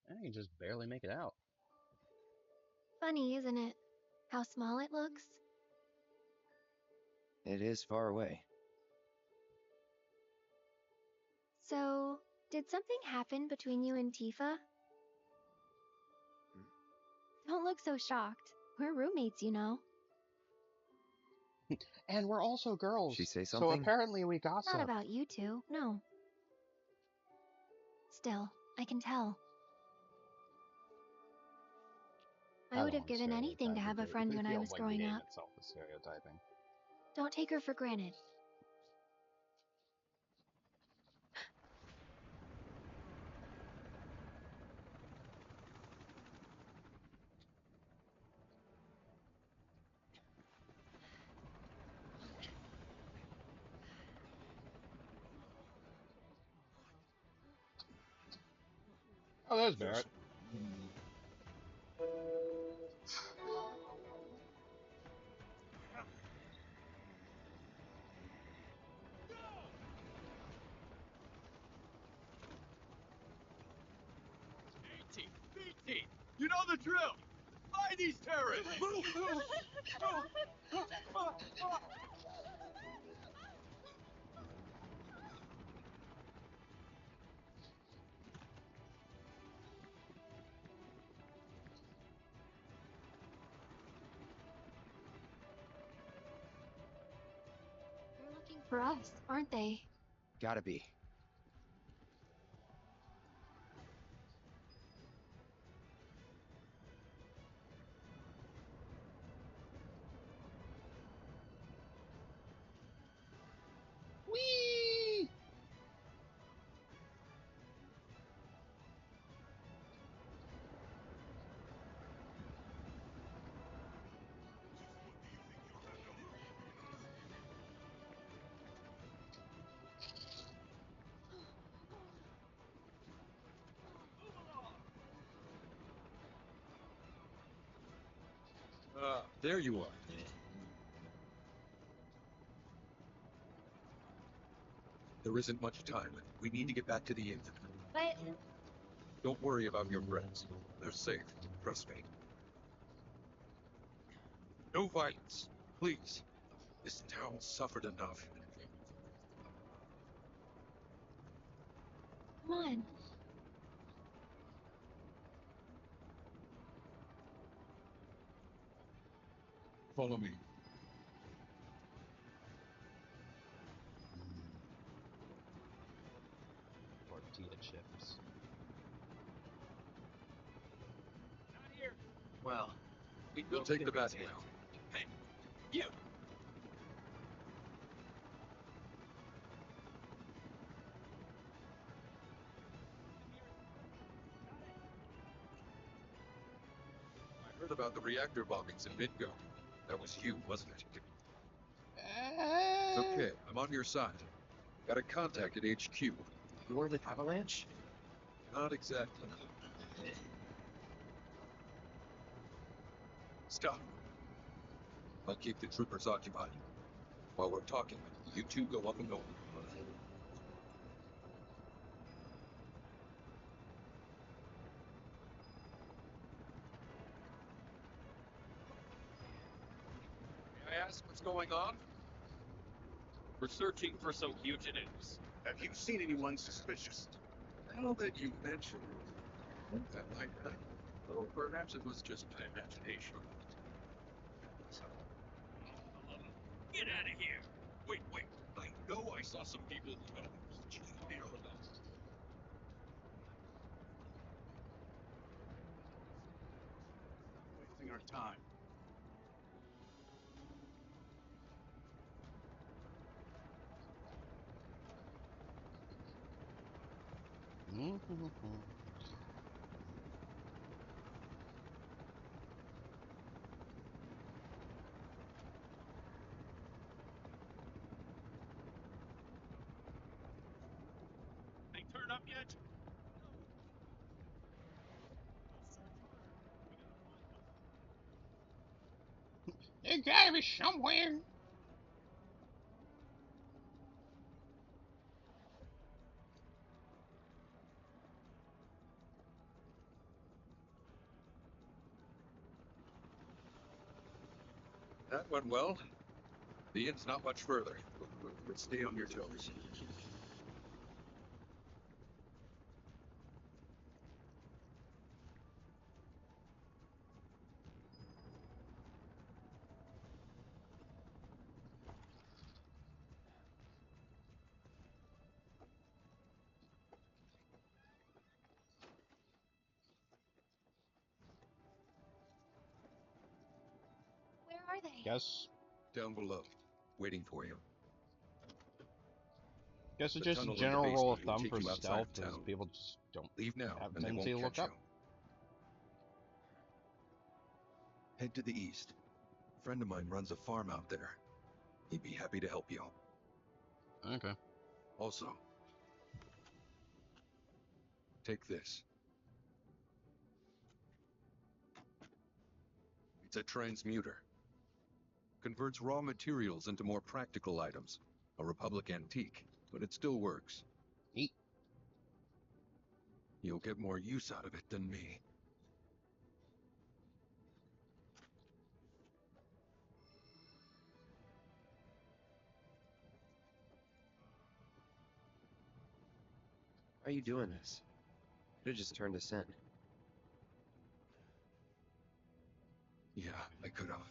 I can just barely make it out. Funny, isn't it? How small it looks? It is far away. So, did something happen between you and Tifa? Don't look so shocked. We're roommates, you know. And we're also girls. She say something? So apparently we gossip. Not about you two, no. Still, I can tell. I would have given anything to have a friend when I was growing up. Itself is stereotyping. Don't take her for granted. Oh, there's Barrett. BT, you know the drill. Find these terrorists. They're looking for us, aren't they? Gotta be. Whee! There you are. There isn't much time. We need to get back to the inn. But... Don't worry about your friends. They're safe. Trust me. No violence. Please. This town suffered enough. Come on. Follow me. Tortilla chips. Not here. Well, We'll take the bat now. Hey, you. I heard about the reactor bombings in Midgard. That was you, wasn't it? It's okay. I'm on your side. Got a contact at HQ. You're the Avalanche? Not exactly. Stop. I'll keep the troopers occupied. While we're talking, you two go up and over. May I ask what's going on? We're searching for some fugitives. Have you seen anyone suspicious? Now that you mention it, that might happen. Though perhaps it was just my imagination. Get out of here! Wait. I know I saw some people. Wasting our time. They turn up yet? They gotta be somewhere. That went well. The end's not much further. But stay on your toes. Where are they? Guess Down below, waiting for you. it's The just a tunnel in the general rule of basement will thumb take for you outside stealth of is town. people just don't Leave now, have a and they tendency to won't look catch up. you. Head to the east. A friend of mine runs a farm out there. He'd be happy to help you. Okay. Also, take this. It's a transmuter. Converts raw materials into more practical items. A Republic antique, but it still works. Neat. You'll get more use out of it than me. Why are you doing this? Could have just turned us in. Yeah, I could have.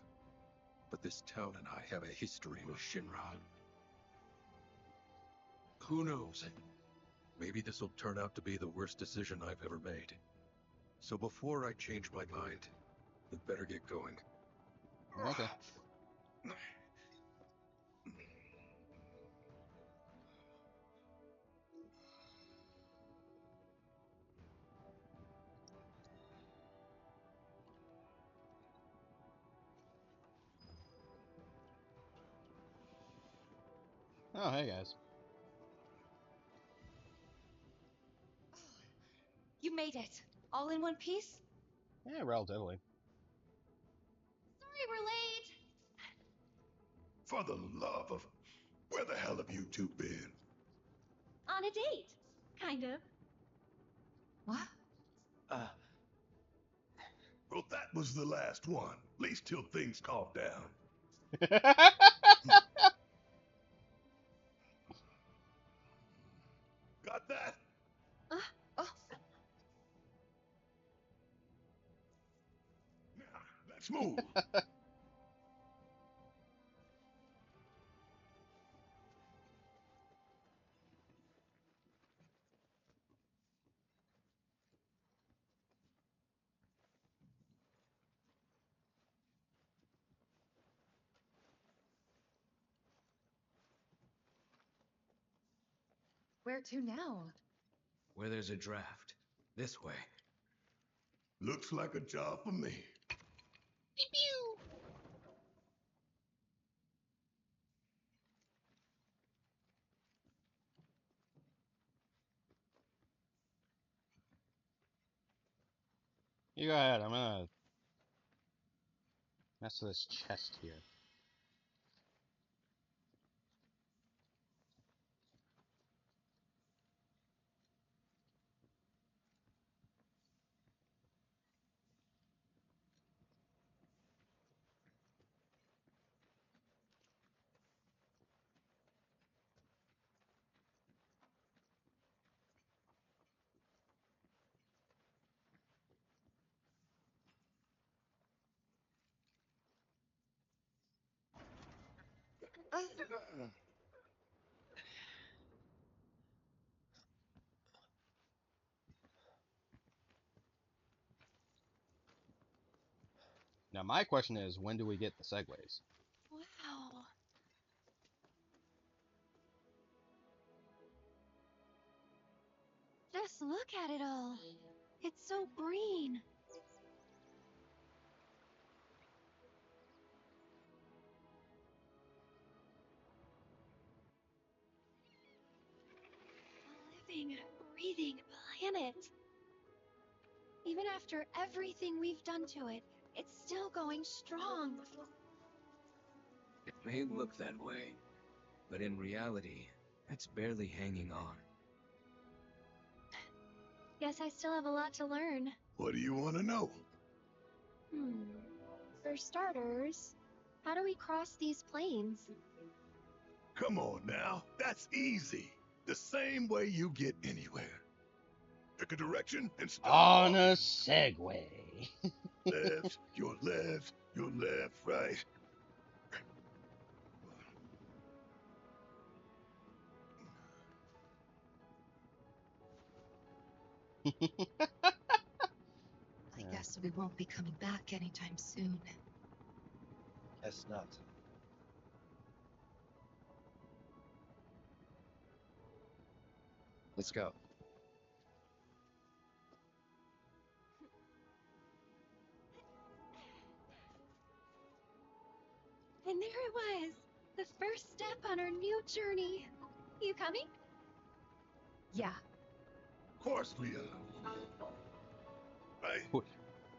But this town and I have a history with Shinra. Who knows? Maybe this will turn out to be the worst decision I've ever made. So before I change my mind, we'd better get going. Okay. Oh, hey guys. You made it. All in one piece? Yeah, relatively. Sorry we're late. For the love of... Where the hell have you two been? On a date. Kind of. What? Well, that was the last one. At least till things calm down. Got that? Oh. Now, let's move. Where to now? Where there's a draft. This way. Looks like a job for me. You go ahead. I'm gonna mess with this chest here. Now my question is, when do we get the segways? Wow. Just look at it all. It's so green. A living, breathing planet. Even after everything we've done to it, it's still going strong. It may look that way, but in reality, it's barely hanging on. Guess I still have a lot to learn. What do you want to know? For starters, how do we cross these plains? Come on now, that's easy. The same way you get anywhere. Pick a direction and start On walking. a Segway. Left, your left, your left, right. I guess we won't be coming back anytime soon. Guess not. Let's go. And there it was, the first step on our new journey. You coming? Yeah. Of course we are. Right?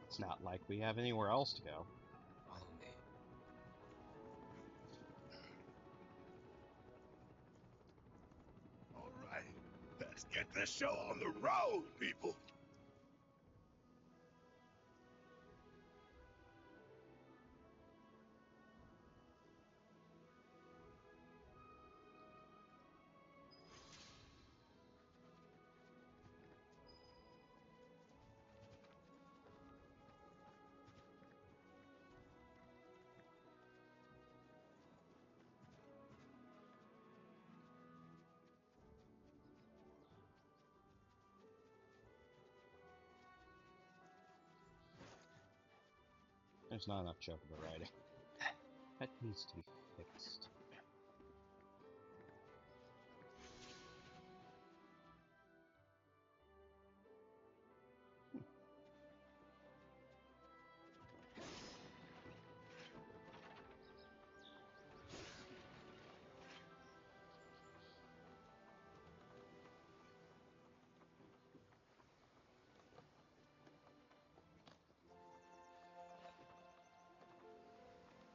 It's not like we have anywhere else to go. Follow me. All right, let's get this show on the road, people. There's not enough chocobo riding. That needs to be fixed.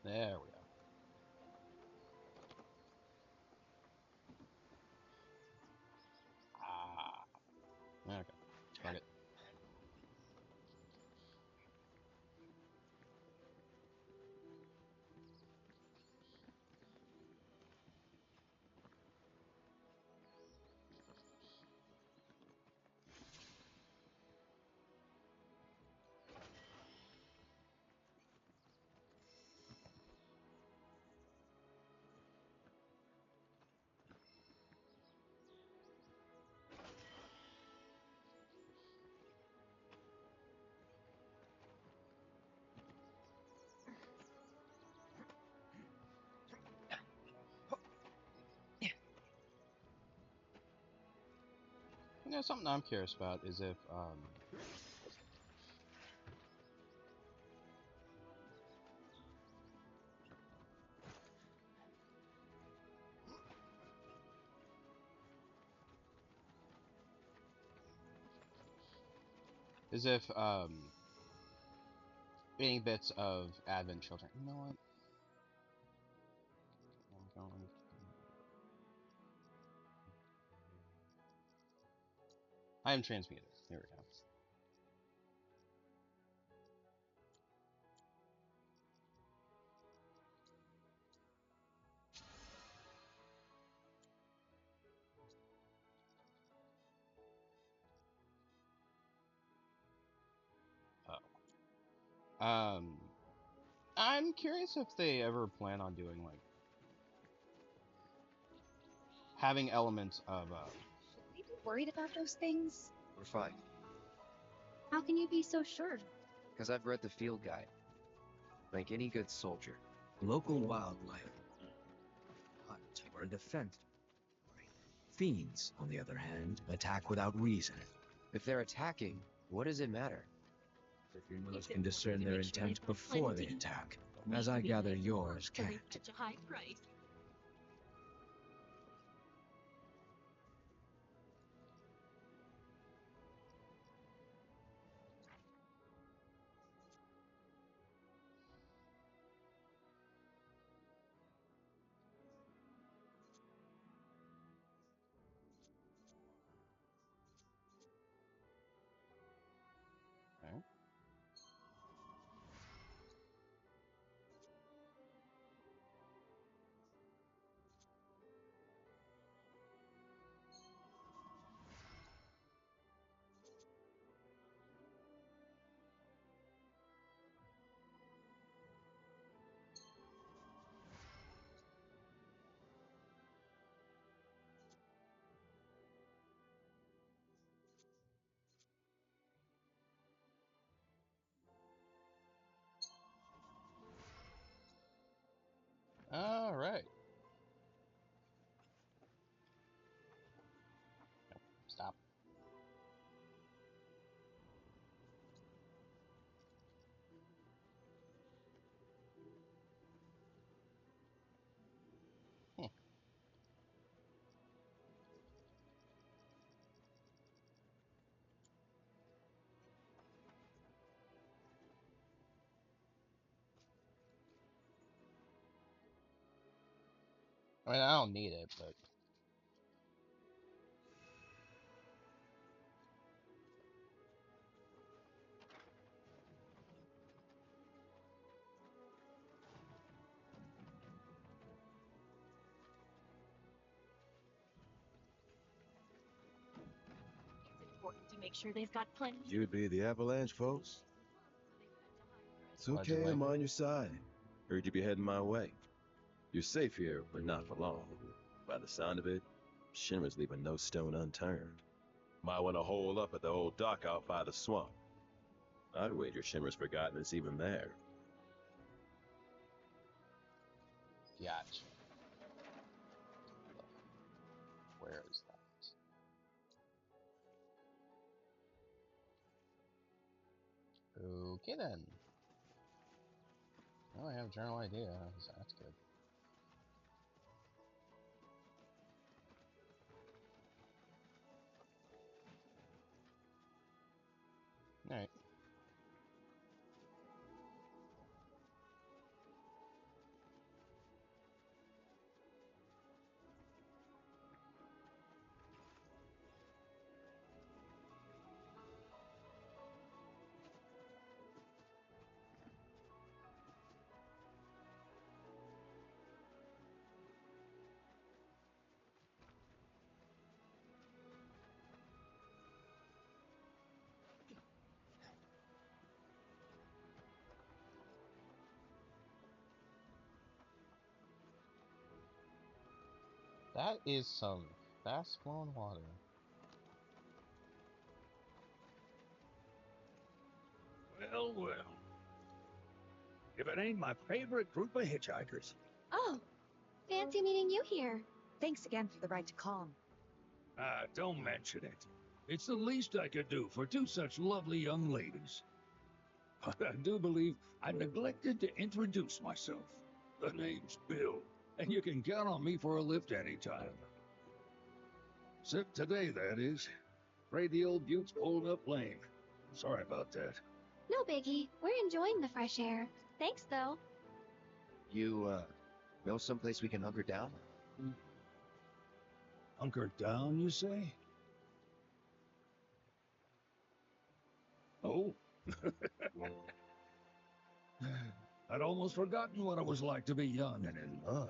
There we go. Okay. Fuck it. You know, something I'm curious about is if, any bits of Advent Children. You know what? I'm going. I am transmuted. Here we go. Oh. I'm curious if they ever plan on doing like having elements of Should we be worried about those things? We're fine. How can you be so sure? Because I've read the field guide. Like any good soldier. Local wildlife hunt or defend. Fiends, on the other hand, attack without reason. If they're attacking, what does it matter? If your nose can discern their intent before they attack, as I gather yours can't. Such a high price. okay. All right. Nope, stop. Hmm. I mean, I don't need it, but It's important to make sure they've got plenty. You'd be the Avalanche folks? It's okay, Allegedly. I'm on your side. Heard you'd be heading my way. You're safe here, but not for long. By the sound of it, Shinra's leaving no stone unturned. Might want to hole up at the old dock out by the swamp. I'd wager Shinra's forgotten it's even there. Gotcha. Where is that? Okay then. Well, I have a general idea, so that's good. Alright. That is some fast-flowing water. Well, well. If it ain't my favorite group of hitchhikers. Oh, fancy meeting you here. Thanks again for the ride to Calm. Ah, don't mention it. It's the least I could do for two such lovely young ladies. But I do believe I neglected to introduce myself. The name's Bill, and you can count on me for a lift anytime. Except today, that is. Afraid the old Butte's pulled up lame. Sorry about that. No biggie. We're enjoying the fresh air. Thanks, though. You, know someplace we can hunker down? Hunker down, you say? Oh. I'd almost forgotten what it was like to be young and in love.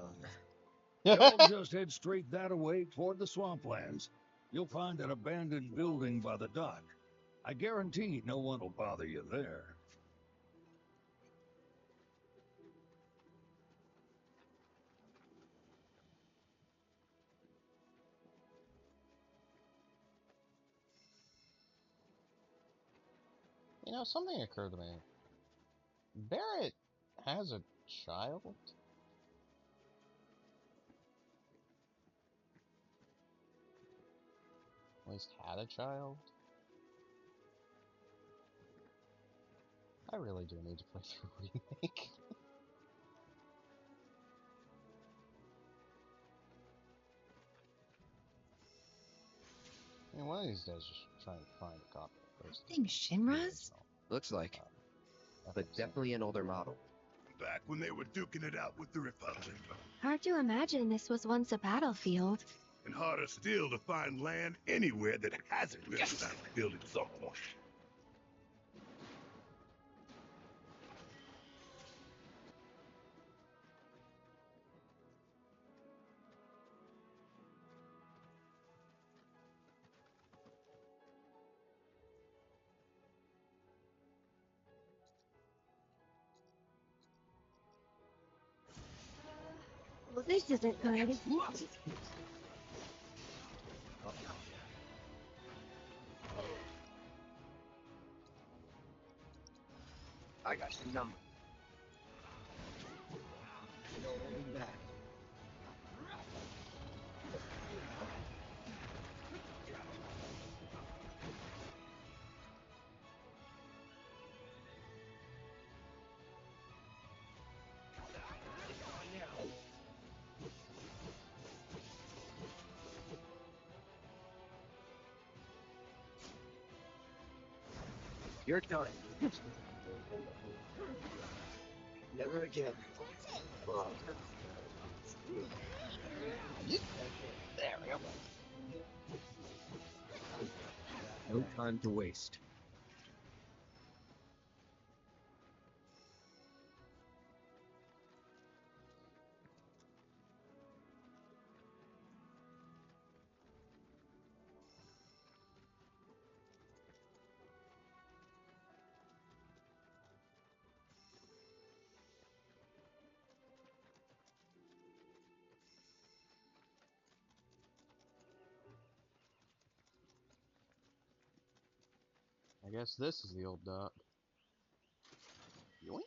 Y'all just head straight that way toward the swamplands. You'll find an abandoned building by the dock. I guarantee no one will bother you there. You know, something occurred to me. Barrett has a child? At least had a child? I really do need to play through Remake. I mean, one of these days, just try and find a copy of first. Thing Shinra's? Looks like. But definitely an older model. Back when they were duking it out with the Republic. Hard to imagine this was once a battlefield. And harder still to find land anywhere that hasn't been without building something. Well, this isn't good. I got your number. No holding back. You're done. Never again. There we go. No time to waste. I guess this is the old dock. Yoink.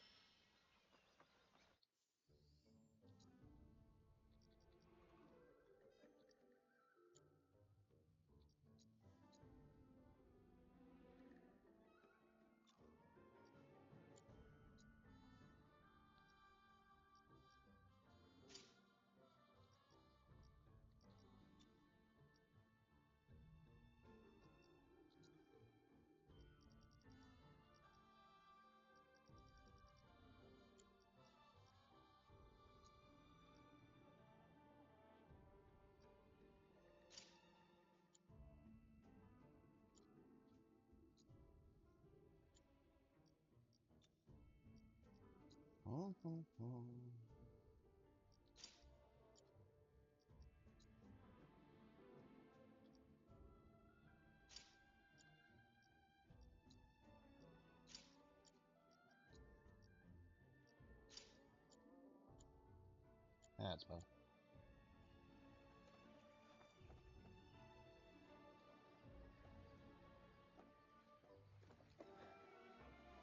That's better.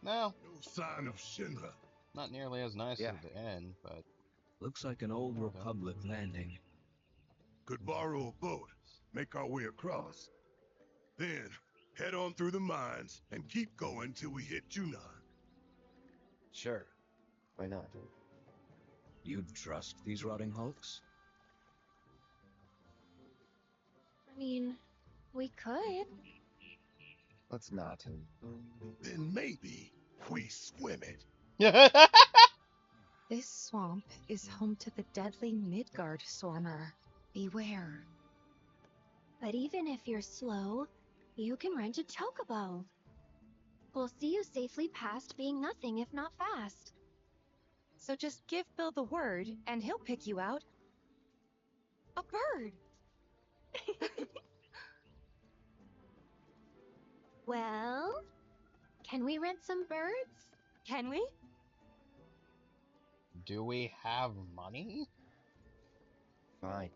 No. No sign of Shinra. Not nearly as nice at the end, but... Looks like an old Republic landing. Could borrow a boat, make our way across. Then, head on through the mines and keep going till we hit Junon. Sure. Why not? You'd trust these rotting hulks? I mean, we could. Let's not. Then maybe. We swim it. This swamp is home to the deadly Midgard Swarmer. Beware. But even if you're slow, you can rent a chocobo. We'll see you safely past being nothing if not fast. So just give Bill the word, and he'll pick you out. A bird! Well, can we rent some birds? Can we? Do we have money? Fine.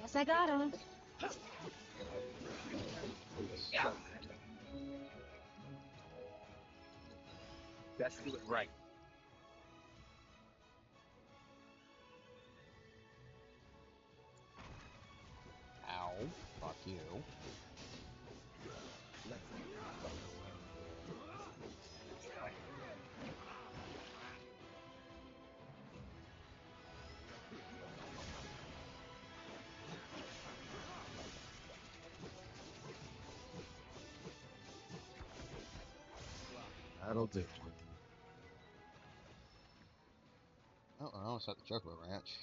Guess I got him. Best do it right. Ow. Fuck you. That'll do. Oh, I almost at the Chocobo Ranch.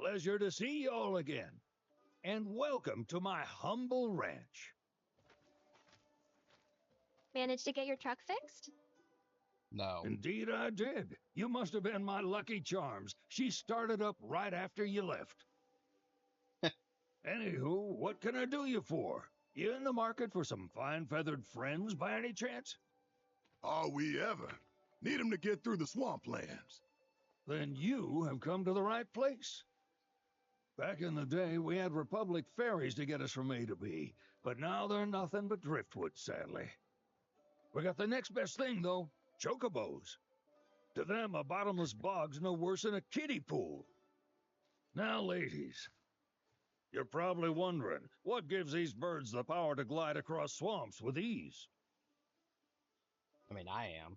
Pleasure to see y'all again. And welcome to my humble ranch. Managed to get your truck fixed? No. Indeed I did. You must have been my lucky charms. She started up right after you left. Anywho, what can I do you for? You in the market for some fine feathered friends by any chance? Are we ever? Need them to get through the swamplands. Then you have come to the right place. Back in the day, we had Republic ferries to get us from A to B, but now they're nothing but driftwood, sadly. We got the next best thing, though, chocobos. To them, a bottomless bog's no worse than a kiddie pool. Now, ladies, you're probably wondering, what gives these birds the power to glide across swamps with ease? I mean, I am.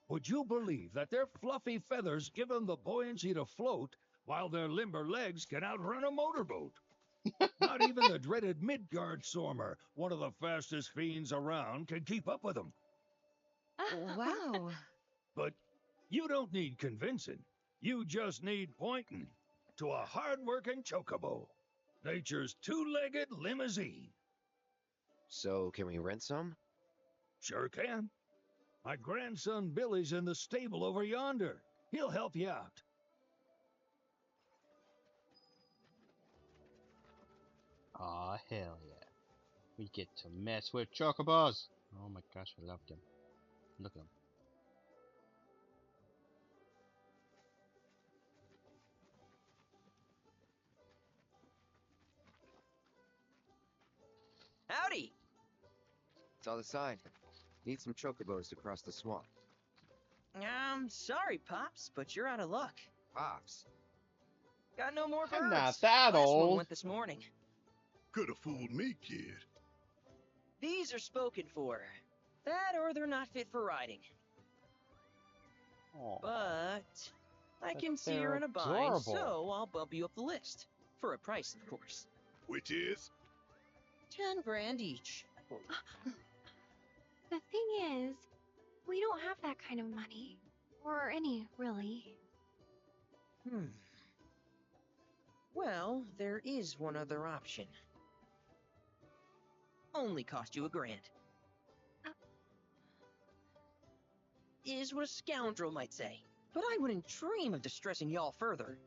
Would you believe that their fluffy feathers give them the buoyancy to float, while their limber legs can outrun a motorboat? Not even the dreaded Midgard Sormer, one of the fastest fiends around, can keep up with them. Wow. But you don't need convincing. You just need pointing to a hard-working chocobo. Nature's two-legged limousine. So, can we rent some? Sure can. My grandson Billy's in the stable over yonder. He'll help you out. Aw, hell yeah. We get to mess with chocobos. Oh my gosh, I love them. Look at them. Howdy! Saw the sign. Need some chocobos to cross the swamp. Sorry, Pops, but you're out of luck. Pops? Got no more birds. I'm not that Last old. one went this morning. Could have fooled me, kid. These are spoken for. That or they're not fit for riding. Aw. But I can see they're you're in a bind, adorable. so I'll bump you up the list. For a price, of course. Which is? 10 grand each. The thing is, we don't have that kind of money. Or any, really. Well, there is one other option. Only cost you $1,000. Is what a scoundrel might say. But I wouldn't dream of distressing y'all further.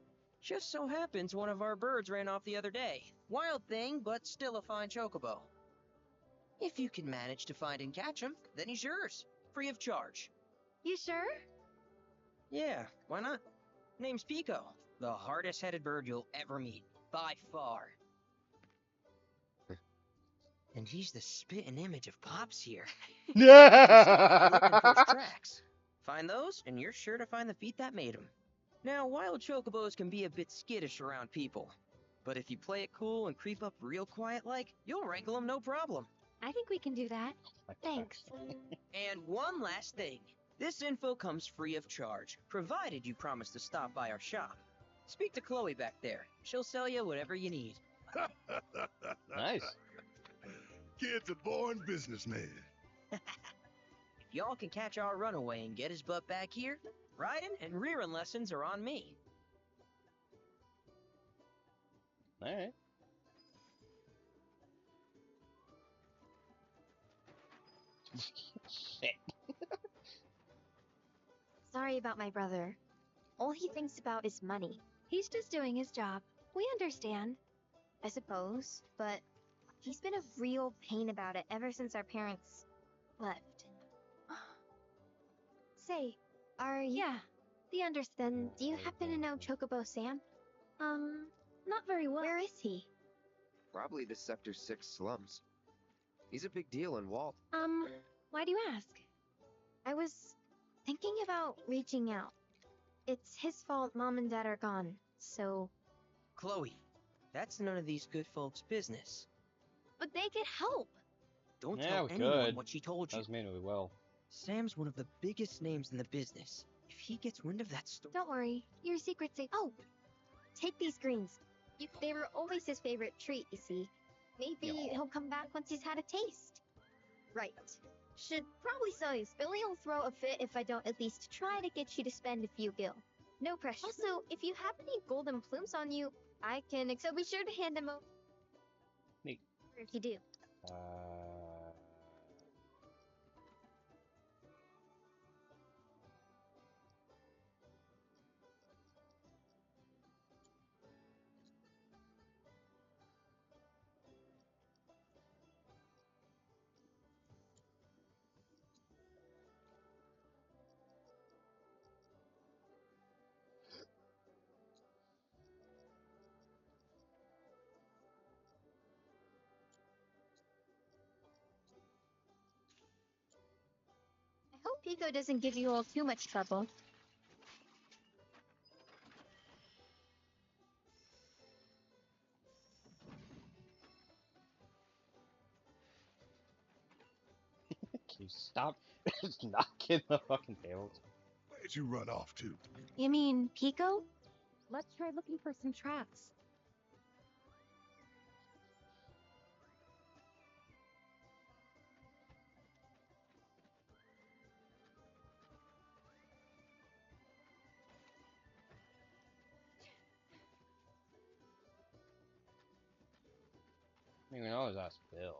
Just so happens one of our birds ran off the other day. Wild thing, but still a fine chocobo. If you can manage to find and catch him, then he's yours. Free of charge. You sure? Yeah, why not? Name's Pico. The hardest-headed bird you'll ever meet. By far. And he's the spitting image of Pops here. Looking for his tracks. Find those, and you're sure to find the feet that made him. Now, wild chocobos can be a bit skittish around people. But if you play it cool and creep up real quiet-like, you'll wrangle them no problem. I think we can do that. Thanks. And one last thing. This info comes free of charge, provided you promise to stop by our shop. Speak to Chloe back there. She'll sell you whatever you need. Nice. Kid's a born businessman. If y'all can catch our runaway and get his butt back here, riding and rearing lessons are on me. Alright. Shit. Sorry about my brother. All he thinks about is money. He's just doing his job. We understand. I suppose, but he's been a real pain about it ever since our parents left. Say, are you... Yeah, he understands. Do you happen to know Chocobo Sam? Not very well. Where is he? Probably the Sector 6 slums. He's a big deal in Walt. Why do you ask? I was thinking about reaching out. It's his fault Mom and Dad are gone, so... Chloe, that's none of these good folks' business. But they could help. Don't Yeah, tell we anyone could. what she told you. That was mean we will. Sam's one of the biggest names in the business. If he gets wind of that story... Don't worry, your secret's safe. Oh, take these greens. They were always his favorite treat, you see. Maybe he'll come back once he's had a taste. Right. Should probably sell these. Billy will throw a fit if I don't at least try to get you to spend a few gil. No pressure. Also, if you have any golden plumes on you, I can... So be sure to hand them over. Neat. If you do. Pico doesn't give you all too much trouble. Can you stop knocking the fucking tables? Where'd you run off to? You mean Pico? Let's try looking for some traps. I mean, we always ask Bill.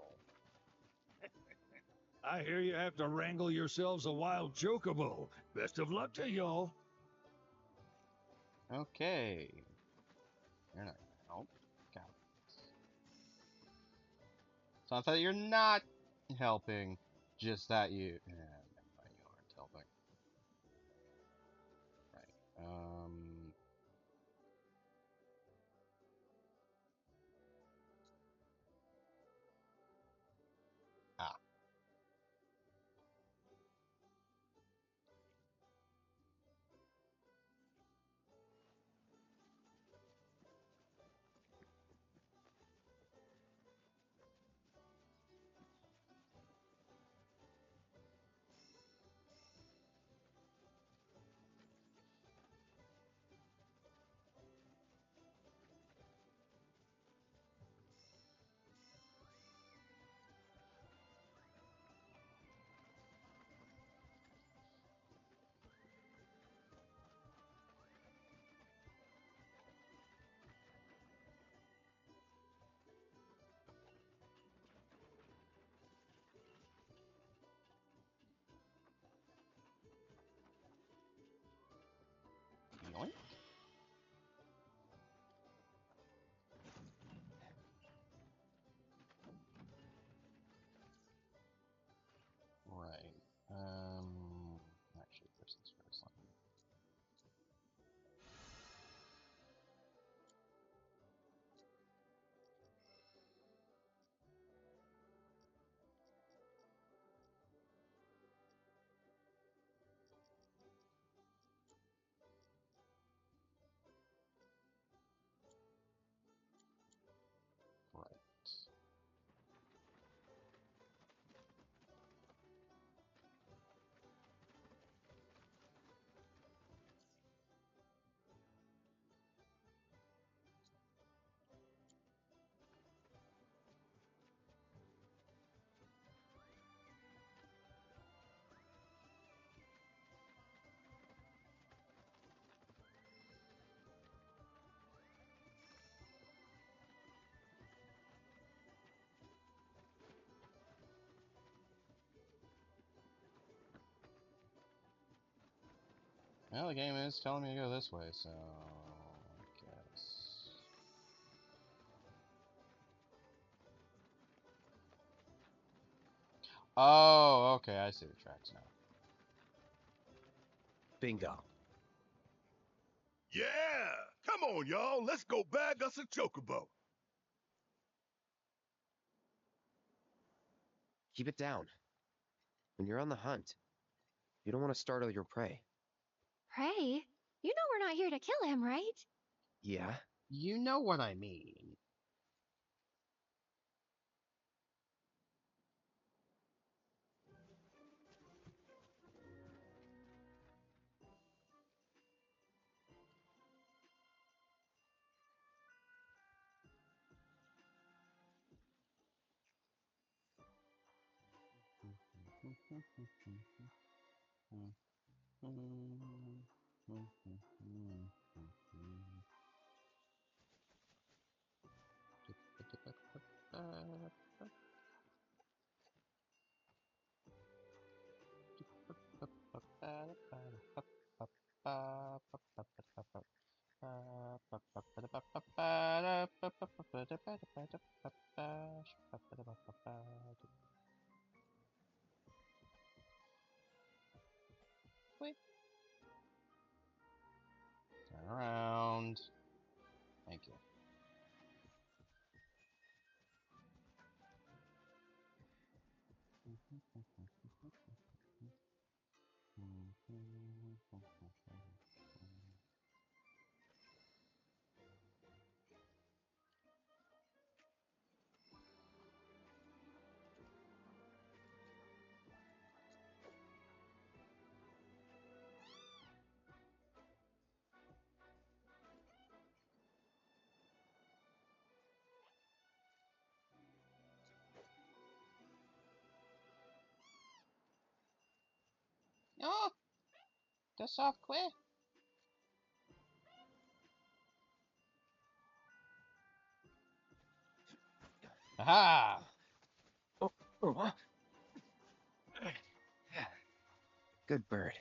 I hear you have to wrangle yourselves a wild chocobo. Best of luck to y'all. Okay. You're not gonna help. Got it. So I thought you're not helping, just that you. Yeah, never mind, you aren't helping. Right. Ah. Yoink. Right. Actually, first things first. Let me. Right. Well, the game is telling me to go this way, so I guess. Oh, okay, I see the tracks now. Bingo. Yeah! Come on, y'all. Let's go bag us a chocobo. Keep it down. When you're on the hunt, you don't want to startle your prey. Prey? You know we're not here to kill him, right? Yeah? You know what I mean. Wait. Turn around. Thank you. Oh, the soft quick. Aha! Good bird.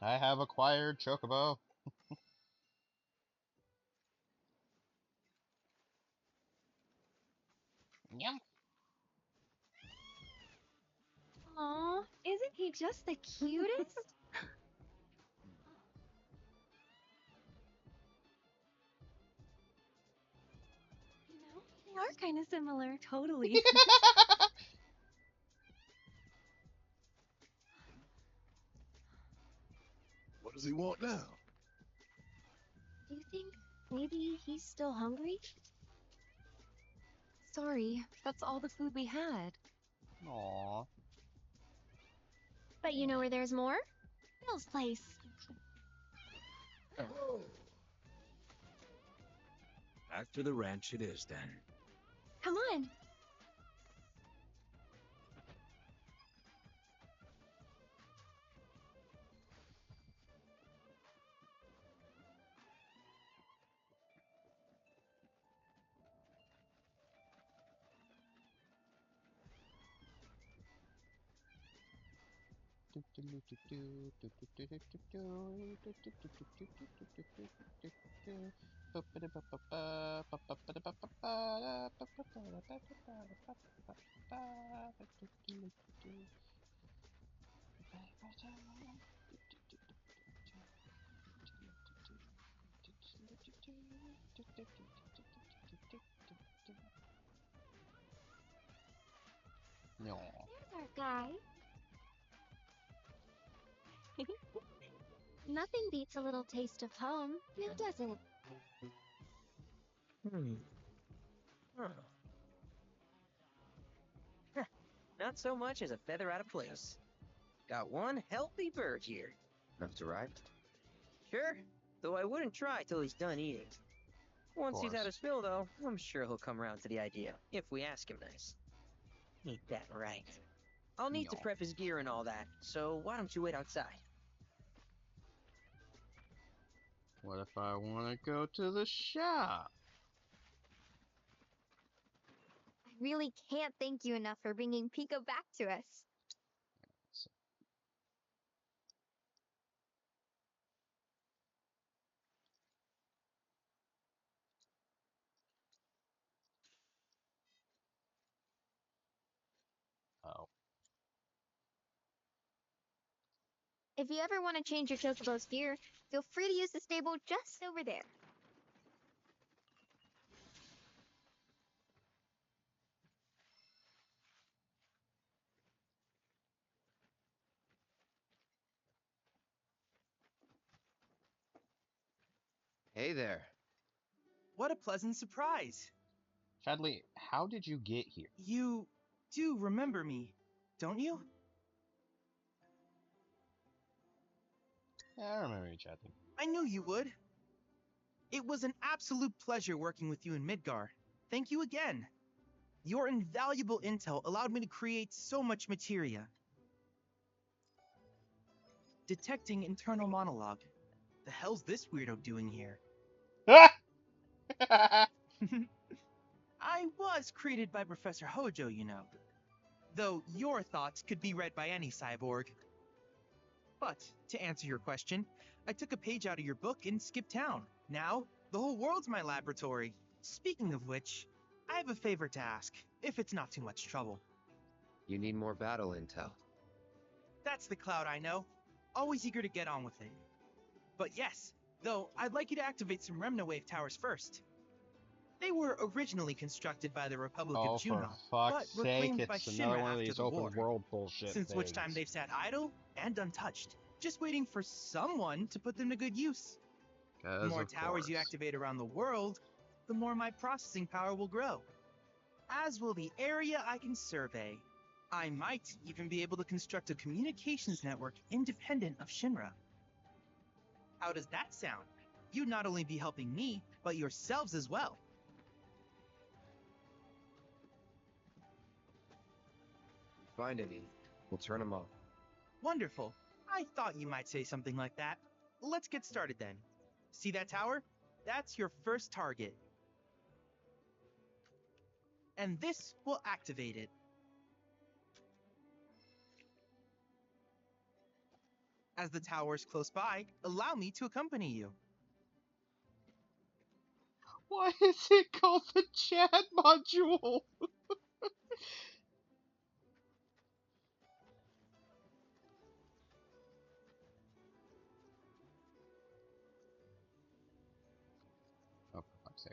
I have acquired Chocobo. Yum. Aw, isn't he just the cutest? You know, they are kind of similar, totally. What does he want now? Do you think maybe he's still hungry? Sorry, that's all the food we had. Aww. But you know where there's more? Bill's place. After the ranch it is, then. Come on. No. There's our guy. Nothing beats a little taste of home, now does it? Huh. Not so much as a feather out of place. Got one healthy bird here. Enough to ride? Sure, though I wouldn't try till he's done eating. Once he's had his fill, though, I'm sure he'll come around to the idea, if we ask him nice. Ain't that right? I'll need to prep his gear and all that, so why don't you wait outside? What if I want to go to the shop? I really can't thank you enough for bringing Pico back to us. Oh. If you ever want to change your Chocobo's gear, feel free to use the stable just over there. Hey there. What a pleasant surprise. Chadley, how did you get here? You do remember me, don't you? Yeah, I remember you, Chadley. I knew you would. It was an absolute pleasure working with you in Midgar. Thank you again. Your invaluable intel allowed me to create so much materia. Detecting internal monologue. The hell's this weirdo doing here? I was created by Professor Hojo, you know. Though your thoughts could be read by any cyborg. But, to answer your question, I took a page out of your book and skipped town. Now, the whole world's my laboratory. Speaking of which, I have a favor to ask, if it's not too much trouble. You need more battle intel. That's the Cloud I know. Always eager to get on with it. But yes, though I'd like you to activate some Remna Wave towers first. They were originally constructed by the Republic of Oh, for Juno, but fuck's sake, reclaimed by it's another Shinra one of after these the open war. world bullshit Since which time things. they've sat idle and untouched, just waiting for someone to put them to good use. The more towers you activate around the world, the more my processing power will grow. As will the area I can survey. I might even be able to construct a communications network independent of Shinra. How does that sound? You'd not only be helping me, but yourselves as well. Find any. We'll turn them off. Wonderful. I thought you might say something like that. Let's get started then. See that tower? That's your first target. And this will activate it. As the tower is close by, allow me to accompany you. Why is it called the chat module? Oh, for fuck's sake.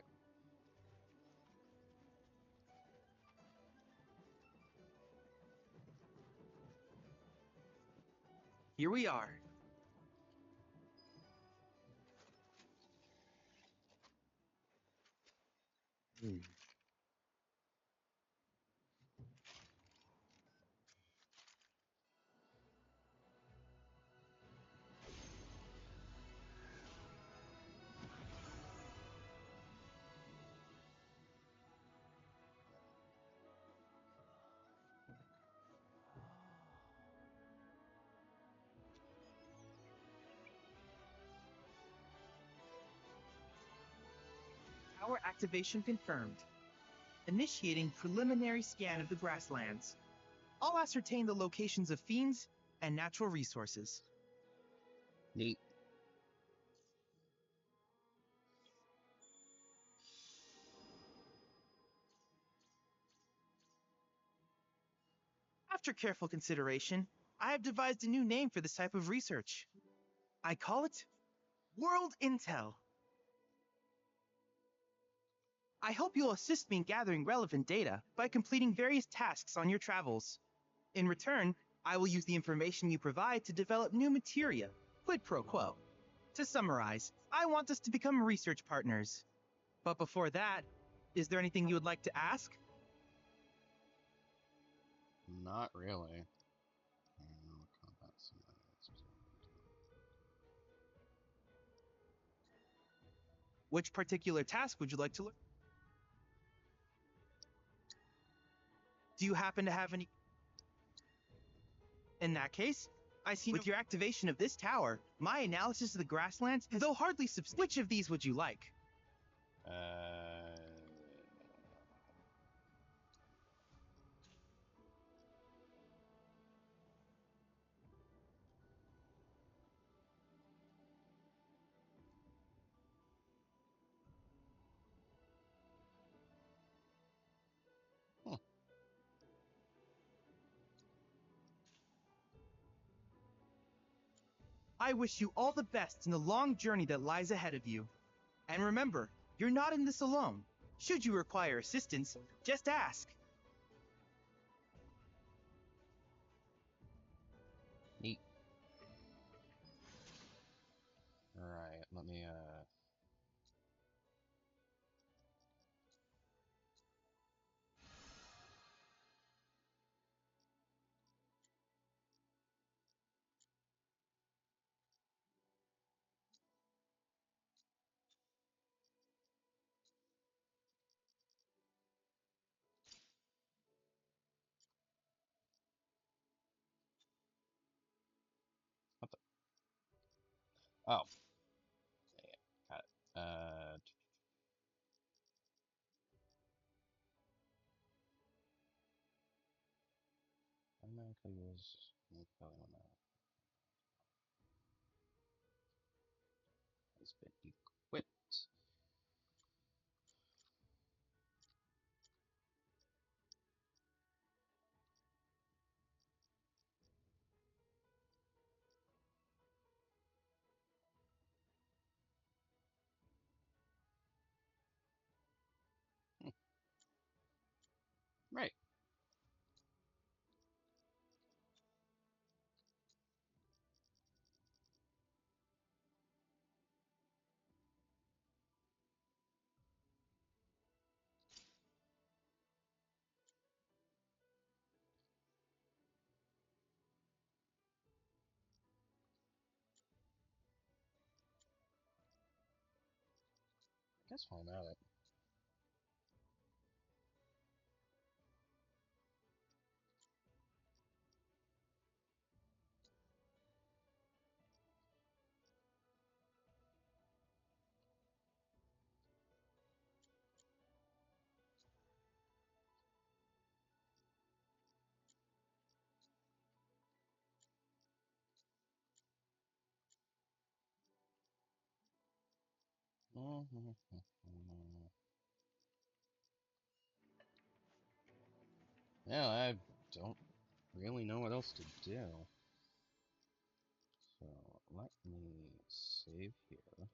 Here we are. Tower activation confirmed. Initiating preliminary scan of the grasslands. I'll ascertain the locations of fiends and natural resources. Neat. After careful consideration, I have devised a new name for this type of research. I call it World Intel. I hope you'll assist me in gathering relevant data by completing various tasks on your travels. In return, I will use the information you provide to develop new materia, quid pro quo. To summarize, I want us to become research partners. But before that, is there anything you would like to ask? Not really. Which particular task would you like to learn? Do you happen to have any? In that case, I see with your activation of this tower, my analysis of the grasslands, though hardly which of these would you like? I wish you all the best in the long journey that lies ahead of you. And remember, you're not in this alone. Should you require assistance, just ask. Neat. Alright, let me, what the? Oh. Yeah, got it. Automatically use, probably wanna, has been equipped. guess while I'm at it. Yeah, I don't really know what else to do. So let me save here.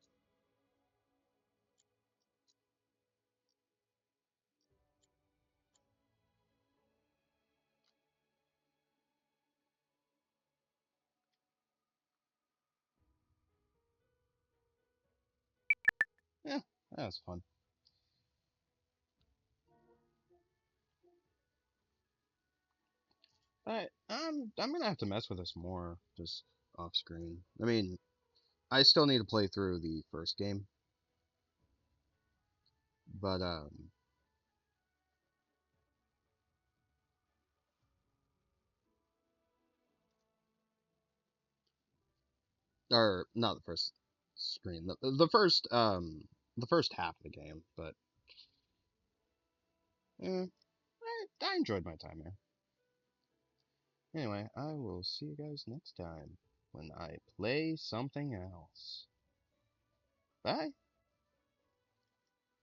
Yeah, that was fun. But I'm gonna have to mess with this more just off screen. I mean, I still need to play through the first game, but or not the first screen, the first half of the game. But I enjoyed my time here. Anyway, I will see you guys next time when I play something else. Bye.